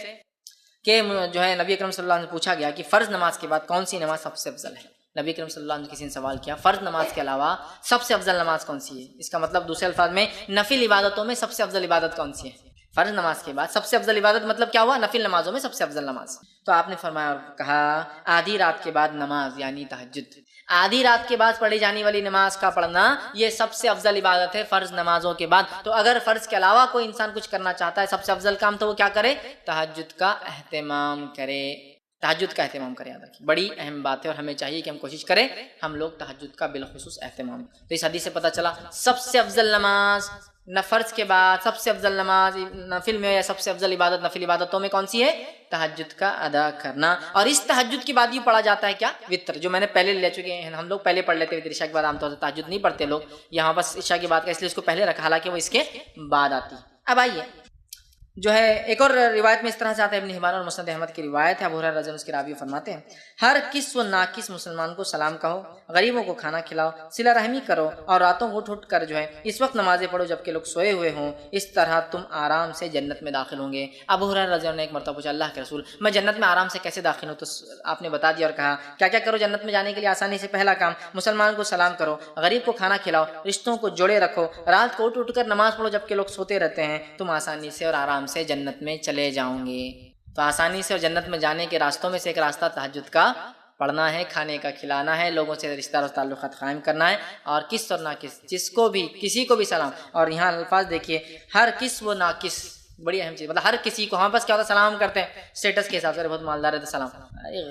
کہ جو ہے نبی اکرم صلی اللہ علیہ وسلم سے پوچھا گیا کہ فرض نماز کے بعد کون سی نماز سب سے افضل ہے۔ نبی اکرم صلی اللہ علیہ وسلم کسی نے سوال کیا فرض نماز کے علاوہ سب سے افضل نماز کون سی ہے، اس کا مطلب دوسرے الفاظ میں نفل عبادتوں میں سب سے افضل عبادت کون سی ہے۔ فرض نماز کے بعد سب سے افضل عبادت مطلب کیا ہوا، نفل نمازوں میں سب سے افضل نماز۔ تو آپ نے فرمایا اور کہا آدھی رات کے بعد نماز یعنی تہجد، آدھی رات کے بعد پڑھی جانے والی نماز کا پڑھنا یہ سب سے افضل عبادت ہے فرض نمازوں کے بعد۔ تو اگر فرض کے علاوہ کوئی انسان کچھ کرنا چاہتا ہے سب سے افضل کام تو وہ کیا کرے، تہجد کا اہتمام کرے، تہجد کا اہتمام کرے۔ یاد رکھیے بڑی اہم بات ہے اور ہمیں چاہیے کہ ہم کوشش کریں ہم لوگ تہجد کا بالخصوص اہتمام۔ تو اس حدیث سے پتہ چلا سب سے افضل نماز فرض کے بعد سب سے افضل نماز نفل میں یا سب سے افضل عبادت نفل عبادتوں میں کون سی ہے، تہجد کا ادا کرنا۔ اور اس تہجد کے بعد یہ پڑھا جاتا ہے کیا، وطر، جو میں نے پہلے لے چکے ہیں، ہم لوگ پہلے پڑھ لیتے وطر عشاء کے بعد، عام طور سے تہجد نہیں پڑھتے لوگ، یہاں بس عشاء کے بعد کا اس لیے اس کو پہلے رکھا، حالانکہ وہ اس کے بعد آتی۔ اب آئیے جو ہے ایک اور روایت میں اس طرح سے آتا ہے، ابن حبان اور مسند احمد کی روایت ہے، ابو ہریرہ رضی اللہ عنہ اس کے راوی فرماتے ہیں ہر کس و ناکس مسلمان کو سلام کہو، غریبوں کو کھانا کھلاؤ، صلہ رحمی کرو اور راتوں کو اٹھ کر جو ہے اس وقت نمازیں پڑھو جبکہ لوگ سوئے ہوئے ہوں، اس طرح تم آرام سے جنت میں داخل ہوں گے۔ ابو ہریرہ رضی اللہ عنہ نے ایک مرتبہ پوچھا اللہ کے رسول میں جنت میں آرام سے کیسے داخل ہوں، تو آپ نے بتا دیا اور کہا کیا کیا کرو جنت میں جانے کے لیے آسانی سے۔ پہلا کام مسلمان کو سلام کرو، غریب کو کھانا کھلاؤ، رشتوں کو جوڑے رکھو، رات کو اٹھ کر نماز پڑھو جبکہ لوگ سوتے رہتے ہیں، تم آسانی سے اور آرام سے جنت میں چلے جاؤں گے۔ تو آسانی سے اور جنت میں جانے کے راستوں میں سے ایک راستہ تہجد کا پڑھنا ہے، کھانے کا کھلانا ہے، لوگوں سے رشتہ اور تعلقات قائم کرنا ہے، اور کس اور ناقص جس کو بھی کسی کو بھی سلام۔ اور یہاں الفاظ دیکھیے ہر کس و ناقص، بڑی اہم چیز، مطلب ہر کسی کو، ہاں بس کیا ہوتا ہے سلام کرتے ہیں اسٹیٹس کے حساب سے، بہت مالدار ہے تو سلام،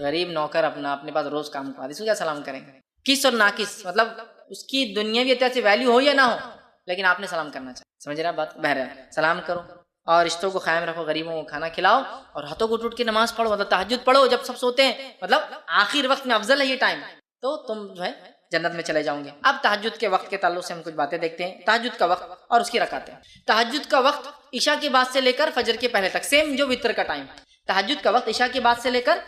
غریب نوکر اپنے پاس روز کام کروا اس کو کیا سلام کریں گے۔ کس اور ناقص مطلب اس کی دنیاوی اعتبار سے ویلیو ہو یا نہ ہو لیکن آپ نے سلام کرنا چاہیے، سمجھ رہے ہیں بات، بہرحال سلام کرو اور رشتوں کو قائم رکھو، غریبوں کو کھانا کھلاؤ اور ہاتھوں کو اٹھ کے نماز پڑھو، مطلب تہجد پڑھو جب سب سوتے ہیں، مطلب آخر وقت میں افضل ہے یہ ٹائم، تو تم جو ہے جنت میں چلے جاؤں گے۔ اب تہجد کے وقت کے تعلق سے ہم کچھ باتیں دیکھتے ہیں۔ تہجد کا وقت اور اس کی رکعتیں۔ تہجد کا وقت عشاء کے بعد سے لے کر فجر کے پہلے تک، سیم جو وطر کا ٹائم۔ تہجد کا وقت عشاء کے بعد سے لے کر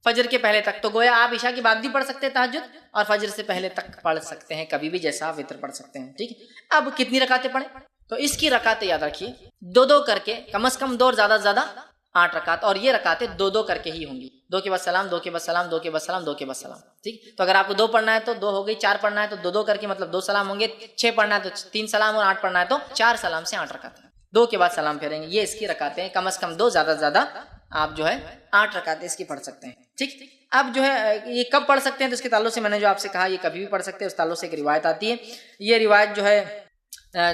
فجر کے پہلے تک، تو گویا آپ عشاء کے بعد بھی پڑھ سکتے ہیں تہجد اور فجر سے پہلے تک پڑھ سکتے ہیں کبھی بھی، جیسا آپ وطر پڑھ سکتے ہیں، ٹھیک ہے۔ اب کتنی رکعتیں پڑھیں، تو اس کی رکعتیں یاد رکھیے دو کر کے، کم از کم 2 اور زیادہ سے زیادہ 8 رکعت، اور یہ رکعتیں 2 کر کے ہی ہوں گی، 2 کے بعد سلام، 2 کے بعد سلام، 2 کے بعد سلام، 2 کے بعد سلام، ٹھیک۔ تو اگر آپ کو 2 پڑھنا ہے تو 2 ہو گئی، 4 پڑھنا ہے تو 2 کر کے مطلب 2 سلام ہوں گے، 6 پڑھنا ہے تو 3 سلام، اور 8 پڑھنا ہے تو 4 سلام سے 8 رکعتیں، 2 کے بعد سلام پھیریں گے۔ یہ اس کی رکعتیں کم از کم 2، زیادہ سے زیادہ آپ جو ہے 8 رکعتیں اس کی پڑھ سکتے ہیں، ٹھیک۔ اب جو ہے یہ کب پڑھ سکتے ہیں، تو اس کے تعلق سے میں نے جو آپ سے کہا یہ کبھی بھی پڑھ سکتے ہیں، اس تعلق سے ایک روایت آتی ہے، یہ روایت جو ہے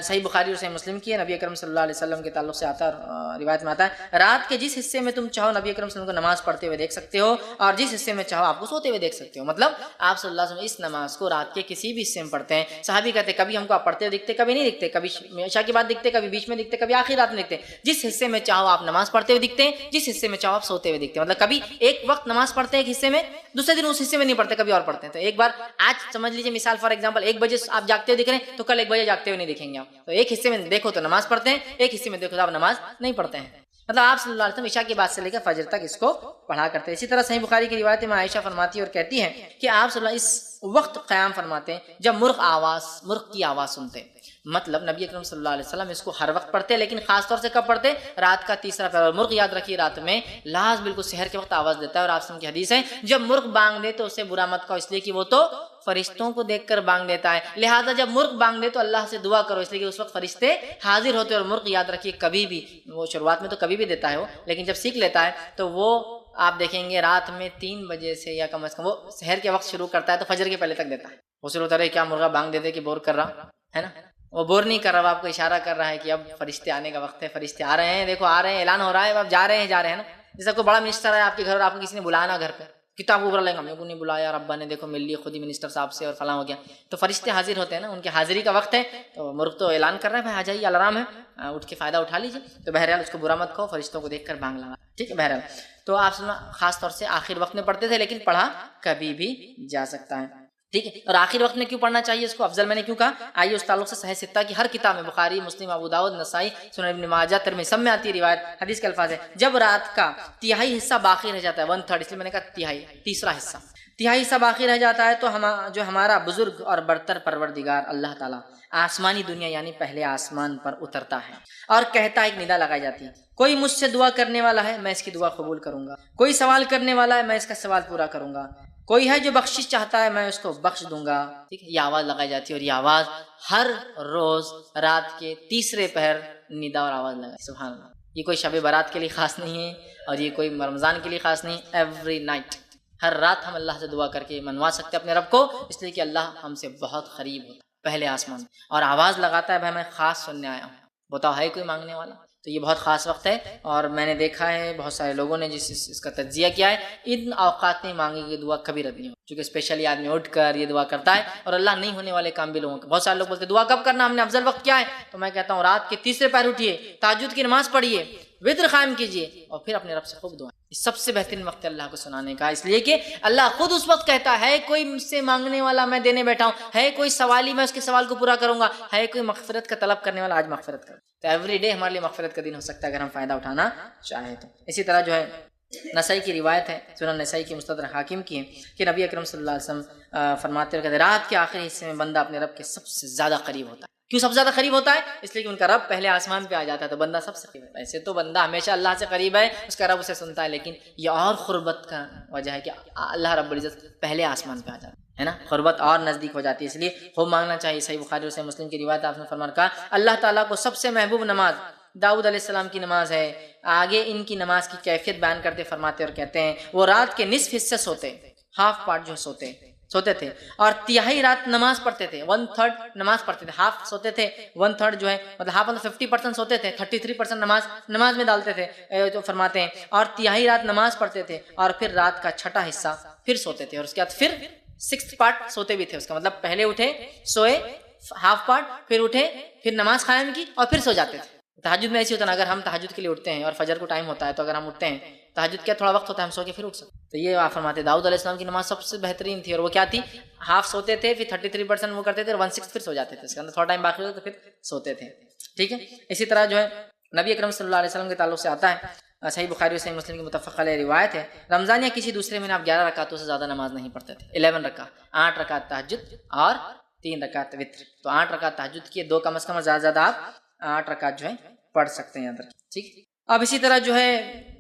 صحیح بخاری اور صحیح مسلم کی ہے، نبی اکرم صلی اللہ علیہ وسلم کے تعلق سے آتا ہے، اور روایت میں آتا ہے رات کے جس حصے میں تم چاہو نبی اکرم صلی اللہ علیہ وسلم کو نماز پڑھتے ہوئے دیکھ سکتے ہو، اور جس حصے میں چاہو آپ کو سوتے ہوئے دیکھ سکتے ہو۔ مطلب آپ صلی اللہ علیہ وسلم اس نماز کو رات کے کسی بھی حصے میں پڑھتے ہیں۔ صحابی کہتے ہیں کبھی ہم کو آپ پڑھتے ہوئے دکھتے، کبھی نہیں دکھتے، کبھی عشاء کے بعد دکھتے، کبھی بیچ میں دکھتے، کبھی آخری رات میں دکھتے، جس حصے میں چاہو آپ نماز پڑھتے ہوئے دکھتے ہیں، جس حصے میں چاہو آپ سوتے ہوئے دکھتے ہیں۔ مطلب کبھی ایک وقت نماز پڑھتے ہیں ایک حصے میں، دوسرے دن اس حصے میں نہیں پڑھتے، کبھی اور پڑھتے ہیں۔ تو ایک بار آج سمجھ لیجیے مثال فار ایگزامپل 1 بجے آپ جاگتے ہوئے دکھ رہے ہیں تو کل 1 بجے جاگتے ہوئے نہیں دکھیں گے آپ، تو ایک حصے میں دیکھو تو نماز پڑھتے ہیں، ایک حصے میں دیکھو تو آپ نماز نہیں پڑھتے ہیں۔ مطلب آپ صلی اللہ علیہ وسلم عشاء کے بعد سے لے کر فجر تک اس کو پڑھا کرتے ہیں۔ اسی طرح صحیح بخاری کی روایت میں عائشہ فرماتی ہے اور کہتی ہیں کہ آپ صلی اللہ علیہ وسلم اس وقت قیام فرماتے ہیں جب مرغ کی آواز سنتے ہیں۔ مطلب نبی اکرم صلی اللہ علیہ وسلم اس کو ہر وقت پڑھتے ہیں، لیکن خاص طور سے کب پڑھتے؟ رات کا تیسرا پہر۔ اور مرغ یاد رکھیے رات میں لاز بالکل سحر کے وقت آواز دیتا ہے، اور آپ کی حدیث ہے جب مرغ بانگ دے تو اسے برا مت کہو، اس لیے کہ وہ تو فرشتوں کو دیکھ کر بانگ دیتا ہے. لہٰذا جب مرغ بانگ دے تو اللہ سے دعا کرو، اس لیے کہ اس وقت فرشتے حاضر ہوتے ہیں. اور مرغ یاد رکھیے کبھی بھی، وہ شروعات میں تو کبھی بھی دیتا ہے وہ، لیکن جب سیکھ لیتا ہے تو وہ آپ دیکھیں گے رات میں 3 بجے سے یا کم از کم وہ سحر کے وقت شروع کرتا ہے تو فجر کے پہلے تک دیتا ہے. وہ شروع ہوتا ہے کیا مرغا بانگ دے دے کہ بور کر رہا ہے نا، وہ بور نہیں کر رہا، وہ آپ کو اشارہ کر رہا ہے کہ اب فرشتے آنے کا وقت ہے، فرشتے آ رہے ہیں، دیکھو آ رہے ہیں، اعلان ہو رہا ہے، اب جا رہے ہیں نا. جیسا کوئی بڑا منسٹر ہے آپ کے گھر اور آپ کو کسی نے بلایا نا گھر پہ، کتاب اوپر لیں گے، ہم نے کو نہیں بلایا، ربا نے دیکھو مل لی خود ہی منسٹر صاحب سے اور فلاں ہو گیا، تو فرشتے حاضر ہوتے ہیں نا، ان کی حاضری کا وقت ہے. تو مرغ تو اعلان کر رہا ہے بھائی آ جائیے، الارم ہے، اٹھ کے فائدہ اٹھا لیجیے. تو بہرحال اس کو برا مت کہو، فرشتوں کو دیکھ کر بانگ لگا، ٹھیک ہے. بہرحال تو آپ سنا خاص طور سے آخر وقت میں پڑھتے تھے، لیکن پڑھا کبھی بھی جا سکتا ہے، ٹھیک ہے. اور آخر وقت میں کیوں پڑھنا چاہیے اس کو افضل میں نے کیوں کہا؟ آئیے اس تعلق سے صحیح ستہ کی ہر کتاب میں، بخاری، مسلم، ابو داؤد، نسائی، سنن ابن ماجہ، ترمذی، سب میں آتی ہے روایت. حدیث کے الفاظ ہے جب رات کا تہائی حصہ باقی رہ جاتا ہے، 1/3، اس لیے میں نے کہا تہائی، تیسرا حصہ، تہائی حصہ باقی رہ جاتا ہے تو جو ہمارا بزرگ اور برتر پروردگار اللہ تعالیٰ آسمانی دنیا یعنی پہلے آسمان پر اترتا ہے اور کہتا ہے، ایک ندا لگائی جاتی ہے، کوئی مجھ سے دعا کرنے والا ہے میں اس کی دعا قبول کروں گا، کوئی سوال کرنے والا ہے میں اس کا سوال پورا کروں گا، کوئی ہے جو بخشش چاہتا ہے میں اس کو بخش دوں گا. ٹھیک ہے، یہ آواز لگائی جاتی ہے اور یہ آواز ہر روز رات کے تیسرے پہر ندا اور آواز لگائی. سبحان اللہ. یہ کوئی شب برات کے لیے خاص نہیں ہے اور یہ کوئی رمضان کے لیے خاص نہیں، ایوری نائٹ، ہر رات ہم اللہ سے دعا کر کے منوا سکتے ہیں اپنے رب کو، اس لیے کہ اللہ ہم سے بہت قریب ہوتا ہے پہلے آسمان، اور آواز لگاتا ہے بھائی میں خاص سننے آیا ہوں، بتاؤ ہے کوئی مانگنے والا؟ تو یہ بہت خاص وقت ہے. اور میں نے دیکھا ہے بہت سارے لوگوں نے اس کا تجزیہ کیا ہے، ان اوقات میں مانگی گئی دعا کبھی رد نہیں ہو، کیونکہ اسپیشلی آدمی اٹھ کر یہ دعا کرتا ہے اور اللہ نہیں ہونے والے کام بھی لوگوں کے. بہت سارے لوگ بولتے ہیں دعا کب کرنا، ہم نے افضل وقت کیا ہے؟ تو میں کہتا ہوں رات کے تیسرے پہر اٹھیے، تہجد کی نماز پڑھیے، وتر قائم کیجیے اور پھر اپنے رب سے خوب دعائیں. سب سے بہترین وقت ہے اللہ کو سنانے کا، اس لیے کہ اللہ خود اس وقت کہتا ہے کوئی مجھ سے مانگنے والا میں دینے بیٹھا ہوں، ہے کوئی سوالی میں اس کے سوال کو پورا کروں گا، ہے کوئی مغفرت کا طلب کرنے والا آج مغفرت کرو. تو ایوری ڈے ہمارے لیے مغفرت کا دن ہو سکتا ہے اگر ہم فائدہ اٹھانا چاہیں تو. اسی طرح جو ہے نسائی کی روایت ہے، سنن نسائی کی مستدرک حاکم کی ہے کہ نبی اکرم صلی اللہ علیہ وسلم فرماتے ہیں رات کے آخری حصے میں بندہ اپنے رب کے سب سے زیادہ قریب ہوتا ہے. کیوں سب سے زیادہ قریب ہوتا ہے؟ اس لیے کہ ان کا رب پہلے آسمان پہ آ جاتا ہے تو بندہ سب سے قریب ہے. ایسے تو بندہ ہمیشہ اللہ سے قریب ہے، اس کا رب اسے سنتا ہے، لیکن یہ اور قربت کا وجہ ہے کہ اللہ رب العزت پہلے آسمان پہ آ جاتا ہے نا، قربت اور نزدیک ہو جاتی ہے، اس لیے خوب مانگنا چاہیے. صحیح بخاری اور صحیح مسلم کی روایت آپ نے فرمان کہا اللہ تعالیٰ کو سب سے محبوب نماز داؤد علیہ السلام کی نماز ہے. آگے ان کی نماز کی کیفیت بیان کرتے فرماتے اور کہتے ہیں وہ رات کے نصف حصے سوتے، ہاف پارٹ جو سوتے تھے، اور تہائی رات نماز پڑھتے تھے، 1/3 نماز پڑھتے تھے، ہاف سوتے تھے، 1/3 جو ہے مطلب ہاف مطلب 50% سوتے تھے، 33% نماز میں ڈالتے تھے. تو فرماتے ہیں اور تہائی رات نماز پڑھتے تھے اور پھر رات کا چھٹا حصہ پھر سوتے تھے، اور اس کے بعد پھر 6th پارٹ سوتے بھی تھے. اس کا مطلب پہلے اٹھے سوئے ہاف پارٹ، پھر اٹھے پھر نماز قائم کی اور پھر سو جاتے تھے. تہجد میں ایسی ہوتا ہے نا، اگر ہم تہجد کے لیے اٹھتے ہیں اور فجر کو ٹائم ہوتا ہے تو اگر ہم اٹھتے ہیں تہجد کیا تھوڑا وقت ہوتا ہے ہم سو کے پھر اٹھ سکتے. تو یہ آپ فرماتے داؤد علیہ السلام کی نماز سب سے بہترین تھی، اور وہ کیا تھی؟ ہاف سوتے تھے، پھر 33% وہ کرتے تھے اور 1/6 پھر سو جاتے تھے، اس کے اندر تھوڑا ٹائم باقی ہوتا تو پھر سوتے تھے. ٹھیک ہے. اسی طرح جو ہے نبی اکرم صلی اللہ علیہ وسلم کے تعلق سے آتا ہے، صحیح بخاری اور صحیح مسلم کی متفق علیہ روایت ہے، رمضان یا کسی دوسرے مہینے آپ 11 رکعتوں سے زیادہ نماز نہیں پڑھتے تھے. 11 رکعت، 8 رکعت تہجد اور 3 رکعت وتر. تو 8 رکعت تہجد کی، 2 کم از کم اور زیادہ زیادہ آپ 8 رکعت جو ہے پڑھ سکتے ہیں یہاں تک. ٹھیک. اب اسی طرح جو ہے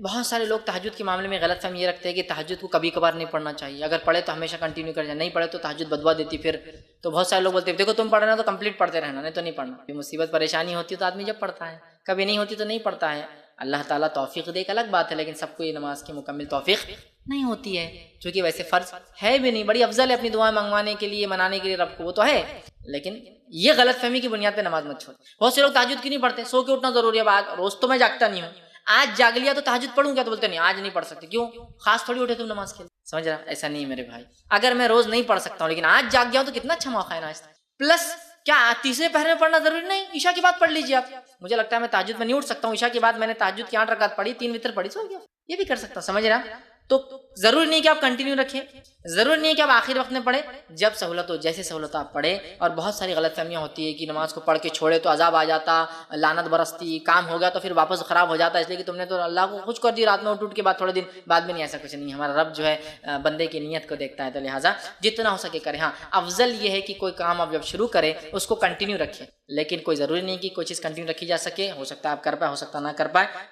بہت سارے لوگ تہجد کے معاملے میں غلط فہمی یہ رکھتے ہیں کہ تہجد کو کبھی کبھار نہیں پڑھنا چاہیے، اگر پڑھے تو ہمیشہ کنٹینیو کر جائے، نہیں پڑھے تو تہجد بدوا دیتی. پھر تو بہت سارے لوگ بولتے ہیں دیکھو تم پڑھ رہے تو کمپلیٹ پڑھتے رہنا، نہیں تو نہیں پڑھنا. مصیبت پریشانی ہوتی ہے تو آدمی جب پڑھتا ہے، کبھی نہیں ہوتی تو نہیں پڑھتا ہے. اللہ تعالیٰ توفیق دے ایک الگ بات ہے، لیکن سب کو یہ نماز کی مکمل توفیق نہیں ہوتی ہے، چونکہ ویسے فرض ہے بھی نہیں. بڑی افضل ہے اپنی دعائیں منگوانے کے لیے، منانے کے لیے رب کو، وہ تو ہے، لیکن یہ غلط فہمی کی بنیاد پہ نماز مت چھوڑ. بہت سے لوگ تہجد کی نہیں پڑھتے، سو کے اٹھنا ضروری ہے. روز تو میں جاگتا نہیں ہوں، آج جاگ لیا تو تہجد پڑھوں کیا؟ تو بولتے نہیں آج نہیں پڑھ سکتے. کیوں؟ خاص تھوڑی اٹھے تم نماز کے لیے. سمجھ رہا؟ ایسا نہیں ہے میرے بھائی. اگر میں روز نہیں پڑھ سکتا ہوں لیکن آج جاگ گیا ہوں تو کتنا اچھا موقع ہے نا. پلس کیا تیسرے پہر میں پڑھنا ضروری نہیں؟ عشاء کی بات پڑھ لیجیے آپ. مجھے لگتا ہے میں تہجد میں نہیں اٹھ سکتا ہوں، عشاء کے بعد میں نے تہجد کی 8 رکعت پڑھی، 3 وتر پڑھی، سو گیا. یہ بھی کر سکتا ہوں. سمجھ رہا؟ تو ضروری نہیں کہ آپ کنٹینیو رکھیں، ضروری نہیں کہ آپ آخر وقت میں پڑھیں، جب سہولت ہو جیسے سہولت آپ پڑھیں. اور بہت ساری غلط فہمیاں ہوتی ہے کہ نماز کو پڑھ کے چھوڑے تو عذاب آ جاتا، لعنت برستی، کام ہو گیا تو پھر واپس خراب ہو جاتا، اس لیے کہ تم نے تو اللہ کو خوش کر دی رات میں اٹھ کے بعد تھوڑے دن بعد میں. نہیں، ایسا کچھ نہیں. ہمارا رب جو ہے بندے کی نیت کو دیکھتا ہے، تو لہٰذا جتنا ہو سکے کرے. ہاں افضل یہ ہے کہ کوئی کام آپ جب شروع کریں اس کو کنٹینیو رکھیں، لیکن کوئی ضروری نہیں کہ کوئی چیز کنٹینیو رکھی جا سکے. ہو سکتا ہے آپ کر پائے، ہو سکتا نہ کر پائے،